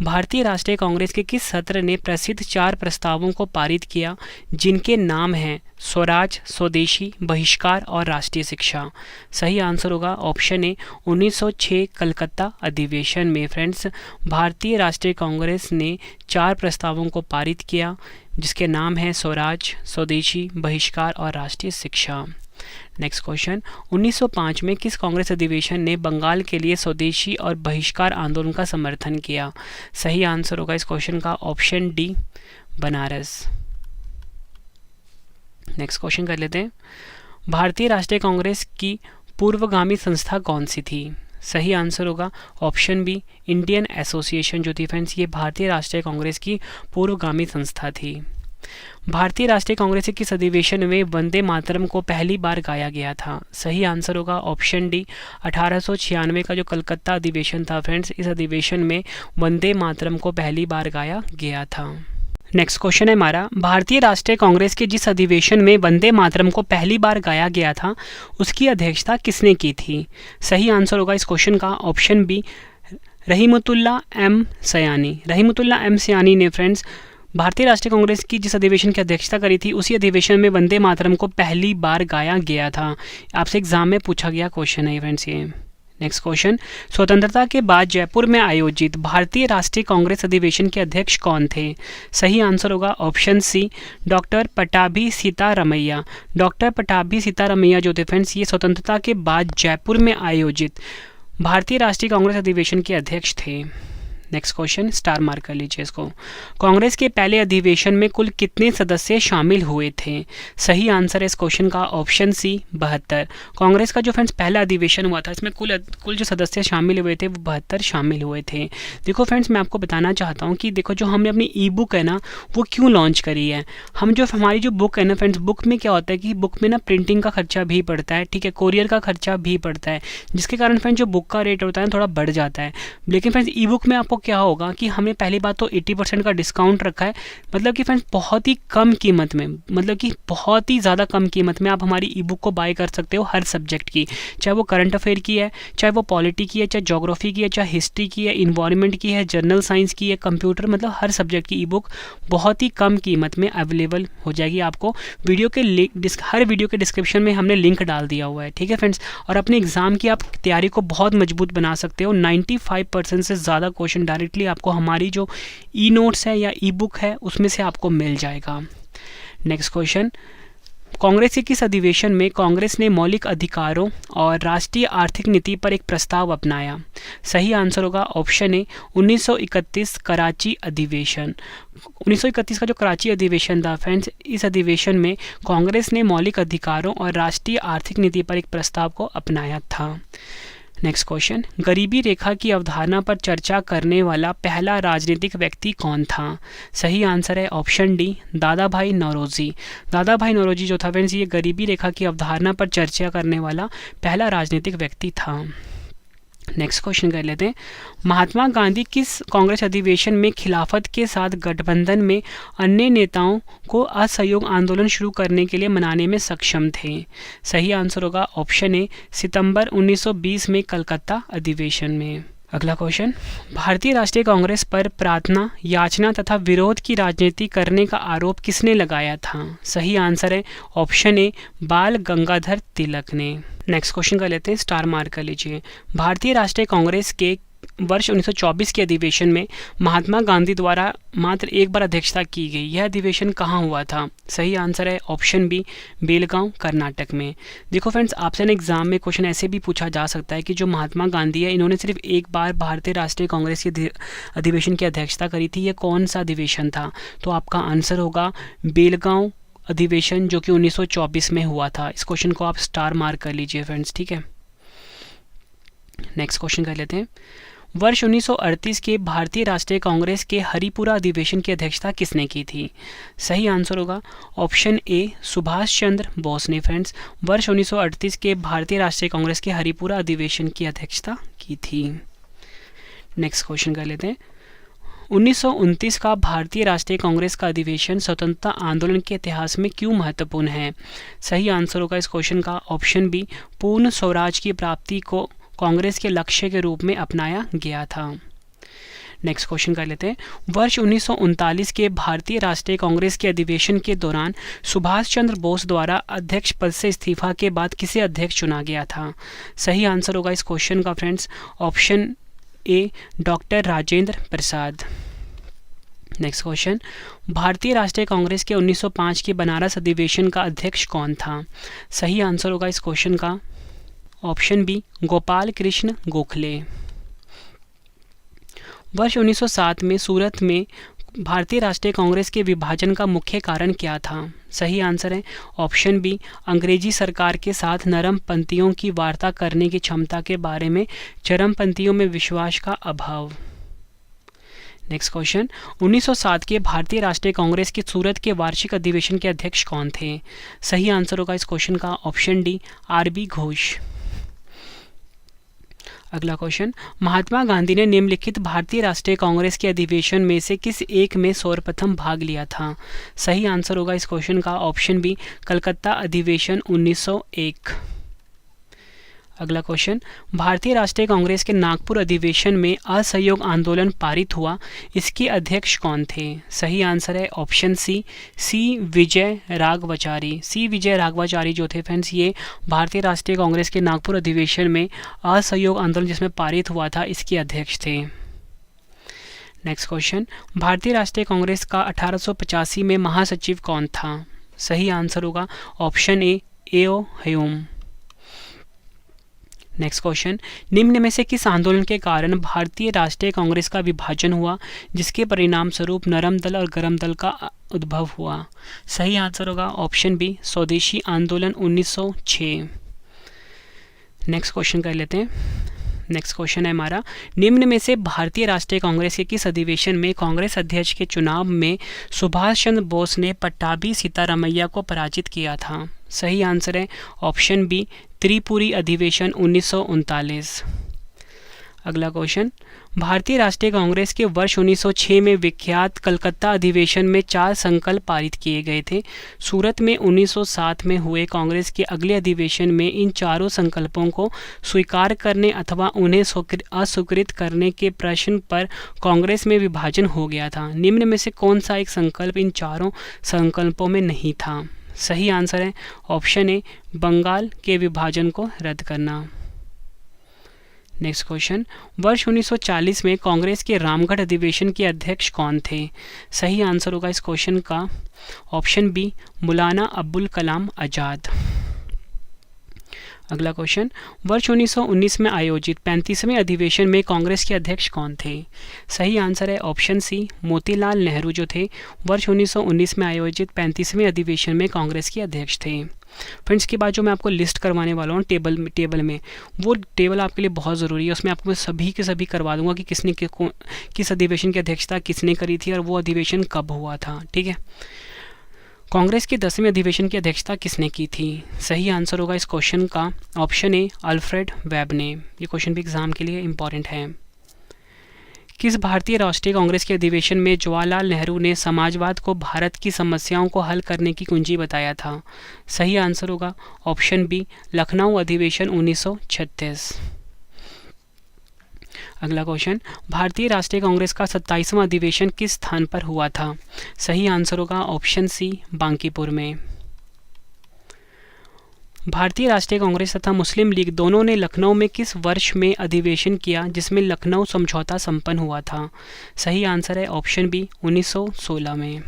भारतीय राष्ट्रीय कांग्रेस के किस सत्र ने प्रसिद्ध 4 प्रस्तावों को पारित किया जिनके नाम हैं स्वराज, स्वदेशी, बहिष्कार और राष्ट्रीय शिक्षा? सही आंसर होगा ऑप्शन ए, 1906 कलकत्ता अधिवेशन में फ्रेंड्स भारतीय राष्ट्रीय कांग्रेस ने 4 प्रस्तावों को पारित किया जिसके नाम हैं स्वराज, स्वदेशी, बहिष्कार और राष्ट्रीय शिक्षा। नेक्स्ट क्वेश्चन, 1905 में किस कांग्रेस अधिवेशन ने बंगाल के लिए स्वदेशी और बहिष्कार आंदोलन का समर्थन किया? सही आंसर होगा इस क्वेश्चन का option D, Banaras. Next question कर लेते हैं, भारतीय राष्ट्रीय कांग्रेस की पूर्वगामी संस्था कौन सी थी? सही आंसर होगा ऑप्शन बी, इंडियन एसोसिएशन जो थी फ्रेंड्स, ये भारतीय राष्ट्रीय कांग्रेस की पूर्वगामी संस्था थी। भारतीय राष्ट्रीय कांग्रेस के किस अधिवेशन में वंदे मातरम को पहली बार गाया गया था? सही आंसर होगा ऑप्शन डी, 1896 का जो कलकत्ता अधिवेशन था फ्रेंड्स, इस अधिवेशन में वंदे मातरम को पहली बार गाया गया था। नेक्स्ट क्वेश्चन है हमारा, भारतीय राष्ट्रीय कांग्रेस के जिस अधिवेशन में वंदे मातरम को पहली बार गाया गया था उसकी अध्यक्षता किसने की थी? सही आंसर होगा इस क्वेश्चन का ऑप्शन बी, रहीमतुल्लाह एम सयानी। रहीमतुल्लाह एम सयानी ने फ्रेंड्स भारतीय राष्ट्रीय कांग्रेस की जिस अधिवेशन की अध्यक्षता करी थी उसी अधिवेशन में वंदे मातरम को पहली बार गाया गया था। आपसे एग्जाम में पूछा गया क्वेश्चन है फ्रेंड्स ये। नेक्स्ट क्वेश्चन, स्वतंत्रता के बाद जयपुर में आयोजित भारतीय राष्ट्रीय कांग्रेस अधिवेशन के अध्यक्ष कौन थे? सही आंसर होगा option C, doctor Pattabhi Sitaramayya. Doctor Pattabhi Sitaramayya जो थे फ्रेंड्स, ये स्वतंत्रता के बाद जयपुर में आयोजित भारतीय राष्ट्रीय कांग्रेस अधिवेशन के अध्यक्ष थे। नेक्स्ट क्वेश्चन, स्टार मार्क कर लीजिए इसको। कांग्रेस के पहले अधिवेशन में कुल कितने सदस्य शामिल हुए थे? सही आंसर है इस क्वेश्चन का ऑप्शन सी, 72। कांग्रेस का जो फ्रेंड्स पहला अधिवेशन हुआ था इसमें कुल जो सदस्य शामिल हुए थे वो 72 शामिल हुए थे। देखो फ्रेंड्स मैं आपको बताना चाहता हूँ कि देखो जो हमने अपनी ई बुक है ना वो क्यों लॉन्च करी है। हम जो हमारी जो बुक है ना फ्रेंड्स, बुक में क्या होता है कि बुक में ना प्रिंटिंग का खर्चा भी पड़ता है, ठीक है, कोरियर का खर्चा भी पड़ता है, जिसके कारण फ्रेंड्स जो बुक का रेट होता है थोड़ा बढ़ जाता है। लेकिन फ्रेंड्स ई बुक में आपको क्या होगा कि हमने पहली बात तो 80% का डिस्काउंट रखा है, मतलब कि फ्रेंड्स बहुत ही कम कीमत में, मतलब कि बहुत ही ज़्यादा कम कीमत में आप हमारी ई बुक को बाय कर सकते हो हर सब्जेक्ट की, चाहे वो करंट अफेयर की है, चाहे वो पॉलिटी की है, चाहे ज्योग्राफी की है, चाहे हिस्ट्री की है, इन्वायरमेंट की है, जनरल साइंस की है, कंप्यूटर, मतलब हर सब्जेक्ट की ई बुक बहुत ही कम कीमत में अवेलेबल हो जाएगी आपको। वीडियो के हर वीडियो के डिस्क्रिप्शन में हमने लिंक डाल दिया हुआ है, ठीक है फ्रेंड्स। और अपने एग्जाम की आप तैयारी को बहुत मजबूत बना सकते हो। 95% से ज़्यादा क्वेश्चन डायरेक्टली आपको हमारी जो ई नोट्स है या ई बुक है उसमें से आपको मिल जाएगा। नेक्स्ट क्वेश्चन, कांग्रेस के किस अधिवेशन में कांग्रेस ने मौलिक अधिकारों और राष्ट्रीय आर्थिक नीति पर एक प्रस्ताव अपनाया? सही आंसर होगा ऑप्शन ए 1931 कराची अधिवेशन। 1931 का जो कराची अधिवेशन था फ्रेंड्स, इस अधिवेशन में कांग्रेस ने मौलिक अधिकारों और राष्ट्रीय आर्थिक नीति पर एक प्रस्ताव को अपनाया था। नेक्स्ट क्वेश्चन, गरीबी रेखा की अवधारणा पर चर्चा करने वाला पहला राजनीतिक व्यक्ति कौन था? सही आंसर है ऑप्शन डी दादा भाई नौरोजी। दादा भाई नौरोजी जो था फ्रेंड्स, ये गरीबी रेखा की अवधारणा पर चर्चा करने वाला पहला राजनीतिक व्यक्ति था। नेक्स्ट क्वेश्चन कर लेते हैं, महात्मा गांधी किस कांग्रेस अधिवेशन में खिलाफत के साथ गठबंधन में अन्य नेताओं को असहयोग आंदोलन शुरू करने के लिए मनाने में सक्षम थे? सही आंसर होगा ऑप्शन ए सितंबर 1920 में कलकत्ता अधिवेशन में। अगला क्वेश्चन, भारतीय राष्ट्रीय कांग्रेस पर प्रार्थना, याचना तथा विरोध की राजनीति करने का आरोप किसने लगाया था? सही आंसर है ऑप्शन ए बाल गंगाधर तिलक ने। नेक्स्ट क्वेश्चन कर लेते हैं, स्टार मार्क कर लीजिए। भारतीय राष्ट्रीय कांग्रेस के वर्ष 1924 के अधिवेशन में महात्मा गांधी द्वारा मात्र एक बार अध्यक्षता की गई। यह अधिवेशन कहाँ हुआ था? सही आंसर है ऑप्शन बी बेलगांव कर्नाटक में। देखो फ्रेंड्स, आपसे ना एग्जाम में क्वेश्चन ऐसे भी पूछा जा सकता है कि जो महात्मा गांधी है इन्होंने सिर्फ एक बार भारतीय राष्ट्रीय कांग्रेस के अधिवेशन की अध्यक्षता करी थी, ये कौन सा अधिवेशन था? तो आपका आंसर होगा बेलगांव अधिवेशन जो कि 1924 में हुआ था। इस क्वेश्चन को आप स्टार मार्क कर लीजिए फ्रेंड्स, ठीक है। नेक्स्ट क्वेश्चन कर लेते हैं, वर्ष 1938 के भारतीय राष्ट्रीय कांग्रेस के हरिपुरा अधिवेशन की अध्यक्षता किसने की थी? सही आंसर होगा ऑप्शन ए सुभाष चंद्र बोस ने फ्रेंड्स वर्ष 1938 के भारतीय राष्ट्रीय कांग्रेस के हरिपुरा अधिवेशन की अध्यक्षता की थी। नेक्स्ट क्वेश्चन कर लेते हैं, 1929 का भारतीय राष्ट्रीय कांग्रेस का अधिवेशन स्वतंत्रता आंदोलन के इतिहास में क्यों महत्वपूर्ण है? सही आंसर होगा इस क्वेश्चन का ऑप्शन बी पूर्ण स्वराज की प्राप्ति को कांग्रेस के लक्ष्य के रूप में अपनाया गया था। नेक्स्ट क्वेश्चन कर लेते हैं, वर्ष 1939 के भारतीय राष्ट्रीय कांग्रेस के अधिवेशन के दौरान सुभाष चंद्र बोस द्वारा अध्यक्ष पद से इस्तीफा के बाद किसे अध्यक्ष चुना गया था? सही आंसर होगा इस क्वेश्चन का friends option A doctor Rajendra Prasad. Next question, भारतीय राष्ट्रीय कांग्रेस के 1905 के बनारस अधिवेशन का अध्यक्ष कौन था? सही आंसर होगा इस क्वेश्चन का ऑप्शन बी गोपाल कृष्ण गोखले। वर्ष 1907 में सूरत में भारतीय राष्ट्रीय कांग्रेस के विभाजन का मुख्य कारण क्या था? सही आंसर है ऑप्शन बी अंग्रेजी सरकार के साथ नरमपंथियों की वार्ता करने की क्षमता के बारे में चरमपंथियों में विश्वास का अभाव। नेक्स्ट क्वेश्चन, 1907 के भारतीय राष्ट्रीय कांग्रेस के सूरत के वार्षिक अधिवेशन के अध्यक्ष कौन थे? सही आंसर होगा इस क्वेश्चन का ऑप्शन डी आर.बी. घोष। अगला क्वेश्चन, महात्मा गांधी ने निम्नलिखित भारतीय राष्ट्रीय कांग्रेस के अधिवेशन में से किस एक में सर्वप्रथम भाग लिया था? सही आंसर होगा इस क्वेश्चन का ऑप्शन बी कलकत्ता अधिवेशन 1901। अगला क्वेश्चन, भारतीय राष्ट्रीय कांग्रेस के नागपुर अधिवेशन में असहयोग आंदोलन पारित हुआ, इसके अध्यक्ष कौन थे? सही आंसर है ऑप्शन सी विजय राघवाचारी। सी विजय राघवाचारी जो थे फ्रेंड्स, ये भारतीय राष्ट्रीय कांग्रेस के नागपुर अधिवेशन में असहयोग आंदोलन जिसमें पारित हुआ था इसके अध्यक्ष थे। नेक्स्ट क्वेश्चन, भारतीय राष्ट्रीय कांग्रेस का 1885 में महासचिव कौन था? सही आंसर होगा option A AO Hume. Next question, निम्न में से किस आंदोलन के कारण भारतीय राष्ट्रीय कांग्रेस का विभाजन हुआ जिसके परिणाम स्वरूप नरम दल और गरम दल का उद्भव हुआ? सही आंसर होगा ऑप्शन बी स्वदेशी आंदोलन 1906। नेक्स्ट क्वेश्चन कर लेते हैं। नेक्स्ट क्वेश्चन है हमारा, निम्न में से भारतीय राष्ट्रीय कांग्रेस के किस अधिवेशन में कांग्रेस अध्यक्ष के चुनाव में सुभाष चंद्र बोस ने पट्टाभी सीतारामैया को पराजित किया था? सही आंसर है ऑप्शन बी त्रिपुरी अधिवेशन 1939। अगला क्वेश्चन, भारतीय राष्ट्रीय कांग्रेस के वर्ष 1906 में विख्यात कलकत्ता अधिवेशन में 4 संकल्प पारित किए गए थे। सूरत में 1907 में हुए कांग्रेस के अगले अधिवेशन में इन चारों संकल्पों को स्वीकार करने अथवा उन्हें अस्वीकृत करने के प्रश्न पर कांग्रेस में विभाजन हो गया था। निम्न में से कौन सा एक संकल्प इन चारों संकल्पों में नहीं था? सही आंसर है ऑप्शन ए बंगाल के विभाजन को रद्द करना। नेक्स्ट क्वेश्चन, वर्ष 1940 में कांग्रेस के रामगढ़ अधिवेशन के अध्यक्ष कौन थे? सही आंसर होगा इस क्वेश्चन का ऑप्शन बी, मौलाना अबुल कलाम आज़ाद। अगला क्वेश्चन, वर्ष 1919 में आयोजित 35वें अधिवेशन में कांग्रेस के अध्यक्ष कौन थे? सही आंसर है ऑप्शन सी, मोतीलाल नेहरू जो थे वर्ष 1919 में आयोजित 35वें अधिवेशन में कांग्रेस के अध्यक्ष थे। फ्रेंड्स, के बाद जो मैं आपको लिस्ट करवाने वाला हूँ टेबल में वो टेबल आपके लिए बहुत ज़रूरी है। उसमें आपको मैं सभी के सभी करवा दूंगा कि किस अधिवेशन की अध्यक्षता किसने करी थी और वो अधिवेशन कब हुआ था। ठीक है, कांग्रेस के 10वें अधिवेशन की अध्यक्षता किसने की थी? सही आंसर होगा इस क्वेश्चन का ऑप्शन ए, अल्फ्रेड वेब ने। ये क्वेश्चन भी एग्जाम के लिए इंपॉर्टेंट है। किस भारतीय राष्ट्रीय कांग्रेस के अधिवेशन में जवाहरलाल नेहरू ने समाजवाद को भारत की समस्याओं को हल करने की कुंजी बताया था? सही आंसर होगा ऑप्शन बी, लखनऊ अधिवेशन 1936। अगला क्वेश्चन, भारतीय राष्ट्रीय कांग्रेस का 27वां अधिवेशन किस स्थान पर हुआ था? सही आंसर होगा ऑप्शन सी, बांकीपुर में। भारतीय राष्ट्रीय कांग्रेस तथा मुस्लिम लीग दोनों ने लखनऊ में किस वर्ष में अधिवेशन किया जिसमें लखनऊ समझौता संपन्न हुआ था? सही आंसर है ऑप्शन बी, 1916 में।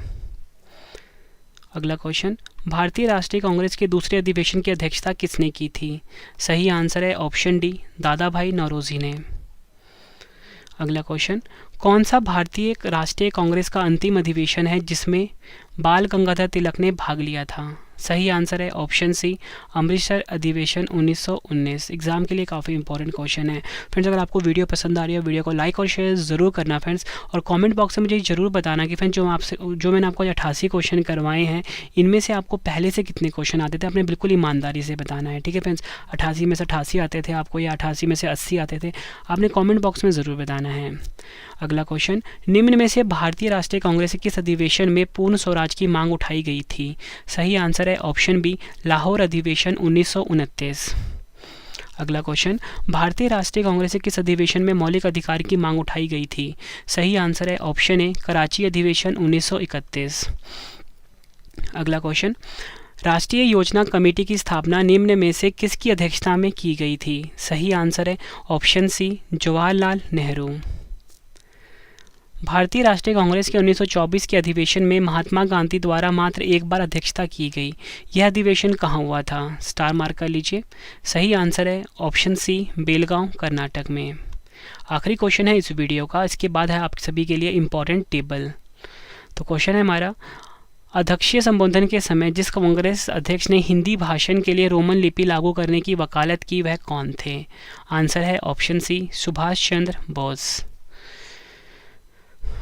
अगला क्वेश्चन, भारतीय राष्ट्रीय कांग्रेस के दूसरे अधिवेशन की अध्यक्षता किसने की थी? सही आंसर है ऑप्शन डी, दादा भाई नौरोजी ने। अगला क्वेश्चन, कौन सा भारतीय राष्ट्रीय कांग्रेस का अंतिम अधिवेशन है जिसमें बाल गंगाधर तिलक ने भाग लिया था? सही आंसर है ऑप्शन सी, अमृतसर अधिवेशन 1919। एग्जाम के लिए काफ़ी इंपॉर्टेंट क्वेश्चन है। फ्रेंड्स, अगर आपको वीडियो पसंद आ रही है वीडियो को लाइक और शेयर ज़रूर करना फ्रेंड्स, और कमेंट बॉक्स में मुझे ज़रूर बताना कि फ्रेंड्स जो मैंने आपको 88 क्वेश्चन करवाए हैं इनमें से आपको पहले से कितने क्वेश्चन आते थे, आपने बिल्कुल ईमानदारी से बताना है। ठीक है फ्रेंड्स, 88 में से 88 आते थे आपको या 88 में से 80 आते थे, आपने कॉमेंट बॉक्स में ज़रूर बताना है। अगला क्वेश्चन, निम्न में से भारतीय राष्ट्रीय कांग्रेस के किस अधिवेशन में पूर्ण स्वराज की मांग उठाई गई थी? सही आंसर है ऑप्शन बी, लाहौर अधिवेशन 1929। अगला क्वेश्चन, भारतीय राष्ट्रीय कांग्रेस के किस अधिवेशन में मौलिक अधिकार की मांग उठाई गई थी? सही आंसर है ऑप्शन ए, कराची अधिवेशन 1931। अगला क्वेश्चन, राष्ट्रीय योजना कमेटी की स्थापना निम्न में से किसकी अध्यक्षता में की गई थी? सही आंसर है ऑप्शन सी, जवाहरलाल नेहरू। भारतीय राष्ट्रीय कांग्रेस के 1924 के अधिवेशन में महात्मा गांधी द्वारा मात्र एक बार अध्यक्षता की गई। यह अधिवेशन कहाँ हुआ था? स्टार मार्क कर लीजिए। सही आंसर है ऑप्शन सी, बेलगांव कर्नाटक में। आखिरी क्वेश्चन है इस वीडियो का, इसके बाद है आप सभी के लिए इम्पॉर्टेंट टेबल। तो क्वेश्चन है हमारा, अध्यक्षीय संबोधन के समय जिस कांग्रेस अध्यक्ष ने हिंदी भाषण के लिए रोमन लिपि लागू करने की वकालत की वह कौन थे? आंसर है ऑप्शन सी, सुभाष चंद्र बोस।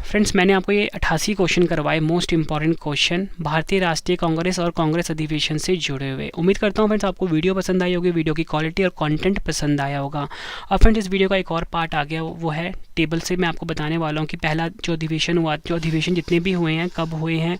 फ्रेंड्स, मैंने आपको ये 88 क्वेश्चन करवाए, मोस्ट इंपॉर्टेंट क्वेश्चन भारतीय राष्ट्रीय कांग्रेस और कांग्रेस अधिवेशन से जुड़े हुए। उम्मीद करता हूँ फ्रेंड्स आपको वीडियो पसंद आई होगी, वीडियो की क्वालिटी और कंटेंट पसंद आया होगा। अब फ्रेंड्स, इस वीडियो का एक और पार्ट आ गया, वो है टेबल से मैं आपको बताने वाला हूँ कि पहला जो अधिवेशन जितने भी हुए हैं, कब हुए हैं,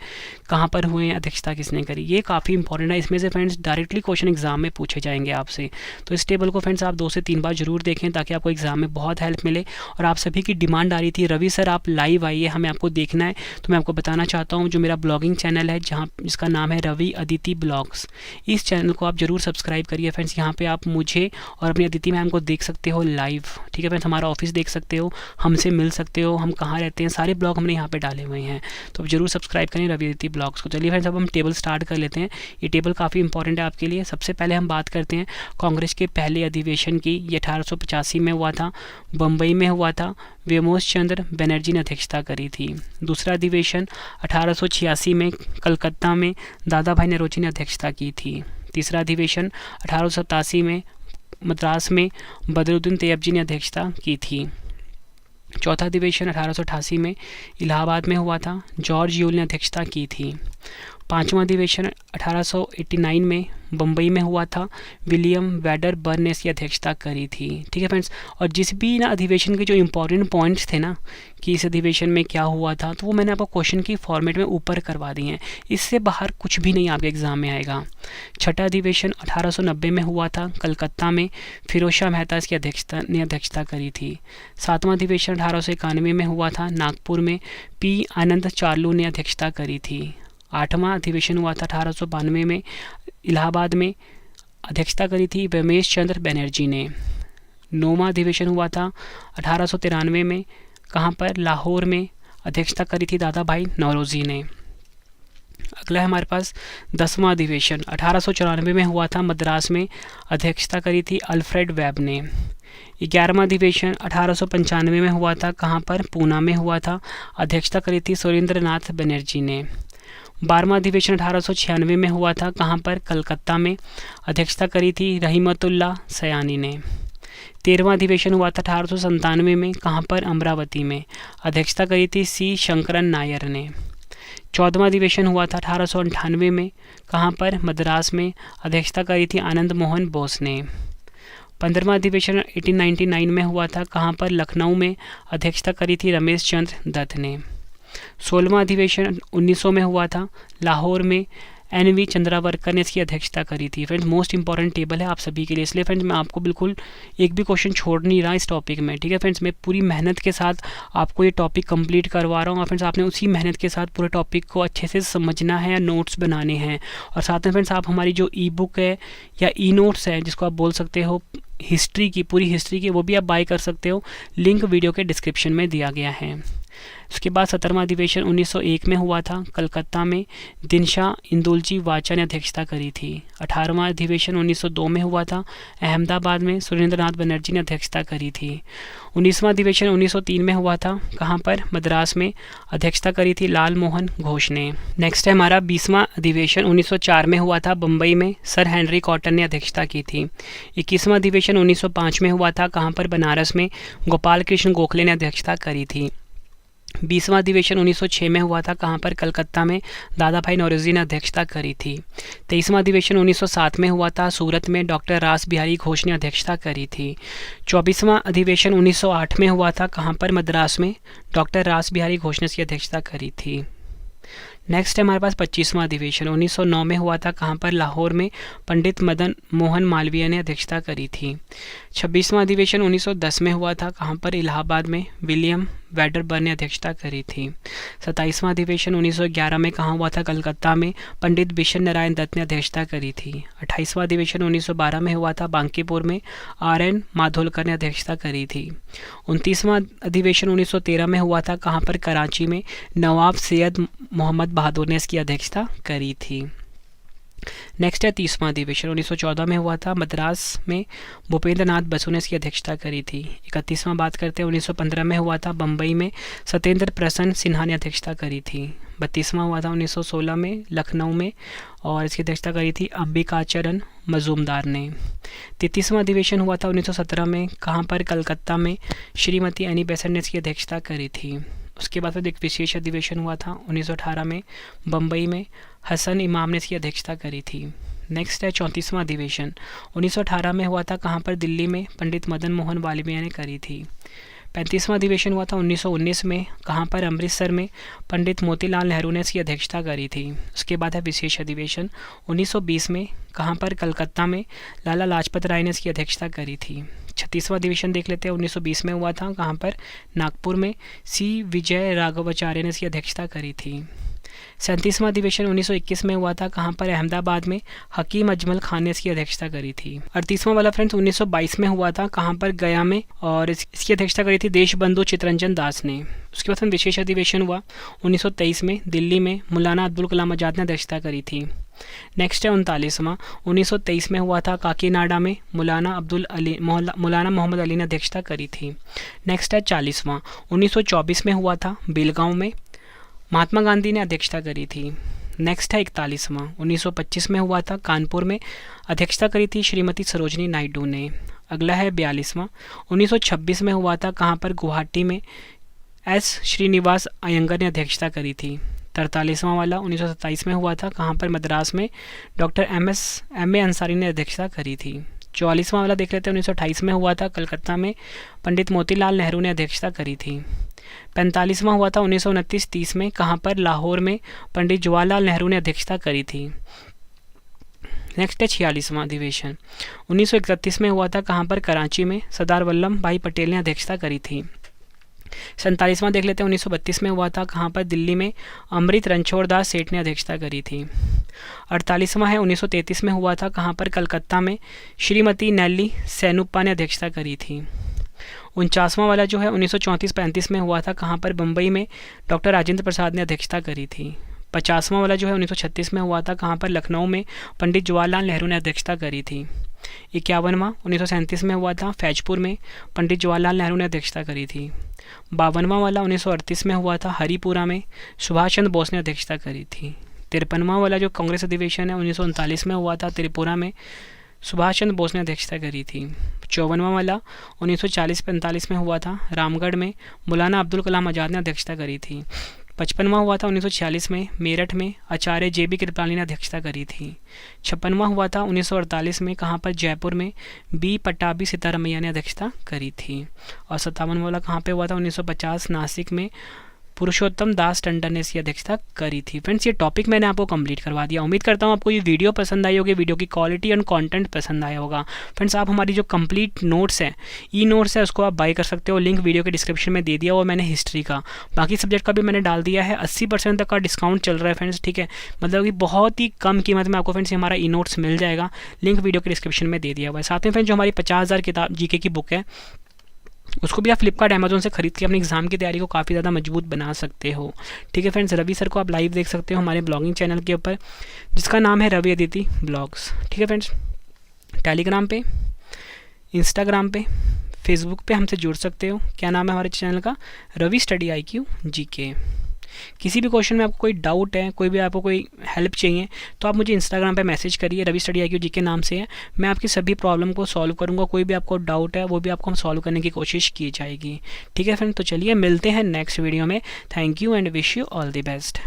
कहाँ पर हुए हैं, अध्यक्षता किसने करी, ये काफ़ी इंपॉर्टेंट है। इसमें से फ्रेंड्स डायरेक्टली क्वेश्चन एग्जाम में पूछे जाएंगे आपसे, तो इस टेबल को फ्रेंड्स आप 2 से 3 बार जरूर देखें ताकि आपको एग्जाम में बहुत हेल्प मिले। और आप सभी की डिमांड आ रही थी, रवि सर आप लाइव आइए, हमें आपको देखना है। तो मैं आपको बताना चाहता हूँ जो मेरा ब्लॉगिंग चैनल है जिसका नाम है रवि अदिति ब्लॉग्स, इस चैनल को आप जरूर सब्सक्राइब करिए फ्रेंड्स। यहाँ पे आप मुझे और अपनी अदिति मैम को देख सकते हो लाइव। ठीक है फ्रेंड्स, हमारा ऑफिस देख सकते हो, हमसे मिल सकते हो, हम कहाँ रहते हैं, सारे ब्लॉग हमने यहाँ पे डाले हुए हैं, तो आप जरूर सब्सक्राइब करें रवि अदिति ब्लॉग्स को। चलिए फ्रेंड्स, अब हम टेबल स्टार्ट कर लेते हैं। ये टेबल काफ़ी इंपॉर्टेंट है आपके लिए। सबसे पहले हम बात करते हैं कांग्रेस के पहले अधिवेशन की। ये 1885 में हुआ था, बम्बई में हुआ था, व्योमोश चंद्र बनर्जी ने अध्यक्षता करी थी। दूसरा अधिवेशन 1886 में कलकत्ता में दादा भाई नौरोजी ने अध्यक्षता की थी। तीसरा अधिवेशन 1887 में मद्रास में बदरुद्दीन तैयब ने अध्यक्षता की थी। चौथा अधिवेशन 1888 में इलाहाबाद में हुआ था, जॉर्ज यूल ने अध्यक्षता की थी। पांचवा अधिवेशन 1889 में बम्बई में हुआ था, विलियम वेडर बर्न ने इसकी अध्यक्षता करी थी। ठीक है फ्रेंड्स, और जिस भी ना अधिवेशन के जो इंपॉर्टेंट पॉइंट्स थे ना कि इस अधिवेशन में क्या हुआ था, तो वो मैंने आपको क्वेश्चन की फॉर्मेट में ऊपर करवा दिए हैं। इससे बाहर कुछ भी नहीं आपके एग्जाम में आएगा। छठा अधिवेशन 1890 में हुआ था, कलकत्ता में, फिरोज शाह मेहता इसकी अध्यक्षता करी थी। सातवां अधिवेशन 1891 में हुआ था, नागपुर में, पी आनंद चार्लू ने अध्यक्षता करी थी। आठवां अधिवेशन हुआ था 1892 में, इलाहाबाद में, अध्यक्षता करी थी व्योमेश चंद्र बनर्जी ने। 9वां अधिवेशन हुआ था 1893 में, कहाँ पर? लाहौर में। अध्यक्षता करी थी दादा भाई नौरोजी ने। अगला है हमारे पास 10वां अधिवेशन 1894 में हुआ था मद्रास में, अध्यक्षता करी थी अल्फ्रेड वेब ने। 11वां अधिवेशन 1895 में हुआ था, कहाँ पर? पूना में हुआ था, अध्यक्षता करी थी सुरेंद्रनाथ बनर्जी ने। 12वां अधिवेशन 1896 में हुआ था, कहाँ पर? कलकत्ता में, अध्यक्षता करी थी रहीमतुल्लाह सयानी ने। 13वां अधिवेशन हुआ था 1897 में, कहाँ पर? अमरावती में, अध्यक्षता करी थी सी शंकरन नायर ने। 14वां अधिवेशन हुआ था 1898 में, कहाँ पर? मद्रास में, अध्यक्षता करी थी आनंद मोहन बोस ने। 15वां अधिवेशन 1899 में हुआ था, कहाँ पर? लखनऊ में, अध्यक्षता करी थी रमेश चंद्र दत्त ने। 16वां अधिवेशन 1900 में हुआ था, लाहौर में, NV चंद्रावरकर ने इसकी अध्यक्षता करी थी। फ्रेंड्स मोस्ट इंपॉर्टेंट टेबल है आप सभी के लिए, इसलिए फ्रेंड्स मैं आपको बिल्कुल एक भी क्वेश्चन छोड़ नहीं रहा इस टॉपिक में, ठीक है फ्रेंड्स। मैं पूरी मेहनत के साथ आपको ये टॉपिक कंप्लीट करवा रहा हूँ, और फ्रेंड्स आपने उसी मेहनत के साथ पूरे टॉपिक को अच्छे से समझना है, नोट्स बनाने हैं। और साथ में फ्रेंड्स आप हमारी जो ई बुक है या ई नोट्स है, जिसको आप बोल सकते हो हिस्ट्री की, पूरी हिस्ट्री की, वो भी आप बाय कर सकते हो, लिंक वीडियो के डिस्क्रिप्शन में दिया गया है। उसके बाद 17वां अधिवेशन 1901 में हुआ था, कलकत्ता में, दिनशा इंदुलजी वाचा ने अध्यक्षता करी थी। 18वां अधिवेशन 1902 में हुआ था, अहमदाबाद में, सुरेंद्रनाथ बनर्जी ने अध्यक्षता करी थी। 19वां अधिवेशन 1903 में हुआ था, कहाँ पर? मद्रास में, अध्यक्षता करी थी लाल मोहन घोष ने। नेक्स्ट है हमारा 20वां अधिवेशन 1904 में हुआ था, बम्बई में, सर हेनरी कॉटन ने अध्यक्षता की थी। 21वां अधिवेशन 1905 में हुआ था, कहाँ पर? बनारस में, गोपाल कृष्ण गोखले ने अध्यक्षता करी थी। 20वां अधिवेशन 1906 में हुआ था, कहाँ पर? कलकत्ता में, दादा भाई नौरोजी ने अध्यक्षता करी थी। 23वां अधिवेशन 1907 में हुआ था, सूरत में, डॉक्टर रास बिहारी घोष ने अध्यक्षता करी थी। 24वां अधिवेशन 1908 में हुआ था, कहाँ पर? मद्रास में, डॉक्टर रास बिहारी घोष ने इसकी अध्यक्षता करी थी। नेक्स्ट है हमारे पास 25वां अधिवेशन 1909 में हुआ था, कहाँ पर? लाहौर में, पंडित मदन मोहन मालवीय ने अध्यक्षता करी थी। 26वां अधिवेशन 1910 में हुआ था, कहाँ पर? इलाहाबाद में, विलियम वेडरबर्न ने अध्यक्षता करी थी। 27वां अधिवेशन 1911 में कहाँ हुआ था? कलकत्ता में, पंडित बिशन नारायण दत्त ने अध्यक्षता करी थी। 28वां अधिवेशन 1912 में हुआ था, बांकीपुर में, RN माधोलकर ने अध्यक्षता करी थी। 29वां अधिवेशन 1913 में हुआ था, कहाँ पर? कराची में, नवाब सैयद मोहम्मद बहादुर ने इसकी अध्यक्षता करी थी। नेक्स्ट है 30वां अधिवेशन 1914 में हुआ था, मद्रास में, भूपेंद्र नाथ बसु ने इसकी अध्यक्षता करी थी। 31वां बात करते हैं 1915 में हुआ था, बम्बई में, सत्येंद्र प्रसन्न सिन्हा ने अध्यक्षता करी थी। 32वां हुआ था 1916 में, लखनऊ में, और इसकी अध्यक्षता करी थी अंबिकाचरण मजूमदार ने। 33वां अधिवेशन हुआ था 1917 में, कहाँ पर? कलकत्ता में, श्रीमती एनी बेसेंट ने इसकी अध्यक्षता करी थी। उसके बाद फिर एक विशेष अधिवेशन हुआ था 1918 में, बम्बई में, हसन इमाम ने इसकी अध्यक्षता करी थी। नेक्स्ट है 34वां अधिवेशन 1918 में हुआ था, कहाँ पर? दिल्ली में, पंडित मदन मोहन मालवीय ने करी थी। 35वां अधिवेशन हुआ था 1919 में, कहाँ पर? अमृतसर में, पंडित मोतीलाल नेहरू ने इसकी अध्यक्षता करी थी। उसके बाद है विशेष अधिवेशन 1920 में, कहाँ पर? कलकत्ता में, लाला लाजपत राय ने इसकी अध्यक्षता करी थी। 36वां अधिवेशन देख लेते हैं 1920 में हुआ था, कहाँ पर? नागपुर में, सी विजय राघवाचार्य ने इसकी अध्यक्षता करी थी। 37वां अधिवेशन 1921 में हुआ था, कहाँ पर? अहमदाबाद में, हकीम अजमल खान ने इसकी अध्यक्षता करी थी। 38वां वाला फ्रेंड्स 1922 में हुआ था, कहाँ पर? गया में, और इसकी अध्यक्षता करी थी देशबंधु चित्तरंजन दास ने। उसके बाद विशेष अधिवेशन हुआ 1923 में, दिल्ली में, मौलाना अब्दुल कलाम आज़ाद ने अध्यक्षता करी थी। नेक्स्ट है 39वां 1923 में हुआ था, काकीनाडा में, मौलाना मोहम्मद अली ने अध्यक्षता करी थी। नेक्स्ट है 40वां 1924 में हुआ था, बेलगांव में, महात्मा गांधी ने अध्यक्षता करी थी। नेक्स्ट है 41वां 1925 में हुआ था, कानपुर में, अध्यक्षता करी थी श्रीमती सरोजनी नायडू ने। अगला है 42वां 1926 में हुआ था, कहाँ पर? गुवाहाटी में, S श्रीनिवास अयंगर ने अध्यक्षता करी थी। 43वां वाला 1927 में हुआ था, कहाँ पर? मद्रास में, डॉक्टर M.A. अंसारी ने अध्यक्षता करी थी। 44वां वाला देख लेते हैं 1928 में हुआ था, कलकत्ता में, पंडित मोतीलाल नेहरू ने अध्यक्षता करी थी। 45वां हुआ था 1929-30 में, कहाँ पर? लाहौर में, पंडित जवाहरलाल नेहरू ने अध्यक्षता करी थी। नेक्स्ट है 46वां अधिवेशन 1931 में हुआ था, कहाँ पर? कराची में, सरदार वल्लभ भाई पटेल ने अध्यक्षता करी थी। 47वां देख लेते हैं, 1932 में हुआ था, कहाँ पर? दिल्ली में अमृत रणछोड़ दास सेठ ने अध्यक्षता करी थी। 48वां है 1933 में हुआ था, कहाँ पर? कलकत्ता में श्रीमती नेल्ली सेनुप्पा ने अध्यक्षता करी थी। 49वां वाला जो है 1934-35 में हुआ था, कहाँ पर? बम्बई में डॉक्टर राजेंद्र प्रसाद ने अध्यक्षता करी थी। 50वां वाला जो है 1936 में हुआ था, कहाँ पर? लखनऊ में पंडित जवाहरलाल नेहरू ने अध्यक्षता करी थी। 51वां 1937 में हुआ था, फैजपुर में पंडित जवाहरलाल नेहरू ने अध्यक्षता करी थी। 52वां वाला 1938 में हुआ था, हरिपुरा में सुभाष चंद्र बोस ने अध्यक्षता करी थी। 53वां वाला जो कांग्रेस अधिवेशन है 1939 में हुआ था, त्रिपुरा में सुभाष चंद्र बोस ने अध्यक्षता करी थी। 54वां वाला 1940-45 में हुआ था, रामगढ़ में मौलाना अब्दुल कलाम आज़ाद ने अध्यक्षता करी थी। 55वां हुआ था 1946 में मेरठ में आचार्य JB कृपलानी ने अध्यक्षता करी थी। 56वां हुआ था 1948 में, कहाँ पर? जयपुर में B पट्टाभी सीतारमैया ने अध्यक्षता करी थी। और 57वां वाला कहाँ पे हुआ था? 1950 नासिक में पुरुषोत्तम दास टंडन ने इसकी अध्यक्षता करी थी। फ्रेंड्स, ये टॉपिक मैंने आपको कंप्लीट करवा दिया। उम्मीद करता हूँ आपको ये वीडियो पसंद आई होगी, वीडियो की क्वालिटी और कंटेंट पसंद आया होगा। फ्रेंड्स, आप हमारी जो कंप्लीट नोट्स है, नोट्स है, उसको आप बाय कर सकते हो। लिंक वीडियो के डिस्क्रिप्शन में दे दिया हुआ मैंने हिस्ट्री का, बाकी सब्जेक्ट का भी मैंने डाल दिया है। 80% तक का डिस्काउंट चल रहा है फ्रेंड्स, ठीक है, मतलब कि बहुत ही कम कीमत में आपको फ्रेंड्स हमारा नोट्स मिल जाएगा। लिंक वीडियो के डिस्क्रिप्शन में दे दिया हुआ है। साथ में फ्रेंड्स जो हमारी 50,000 किताब GK की बुक है, उसको भी आप फ्लिपकार्ट अमेजोन से खरीद के अपने एग्जाम की तैयारी को काफ़ी ज़्यादा मजबूत बना सकते हो। ठीक है फ्रेंड्स, रवि सर को आप लाइव देख सकते हो हमारे ब्लॉगिंग चैनल के ऊपर, जिसका नाम है रवि अदिति ब्लॉग्स। ठीक है फ्रेंड्स, टेलीग्राम पे, इंस्टाग्राम पे, फेसबुक पे हमसे जुड़ सकते हो। क्या नाम है हमारे चैनल का? Ravi study IQ GK। किसी भी क्वेश्चन में आपको कोई डाउट है, कोई भी आपको कोई हेल्प चाहिए, तो आप मुझे इंस्टाग्राम पे मैसेज करिए, रवि स्टडी IQ GK नाम से है। मैं आपकी सभी प्रॉब्लम को सॉल्व करूँगा। कोई भी आपको डाउट है वो भी आपको हम सॉल्व करने की कोशिश की जाएगी। ठीक है फ्रेंड, तो चलिए मिलते हैं नेक्स्ट वीडियो में। Thank you and wish you all the best.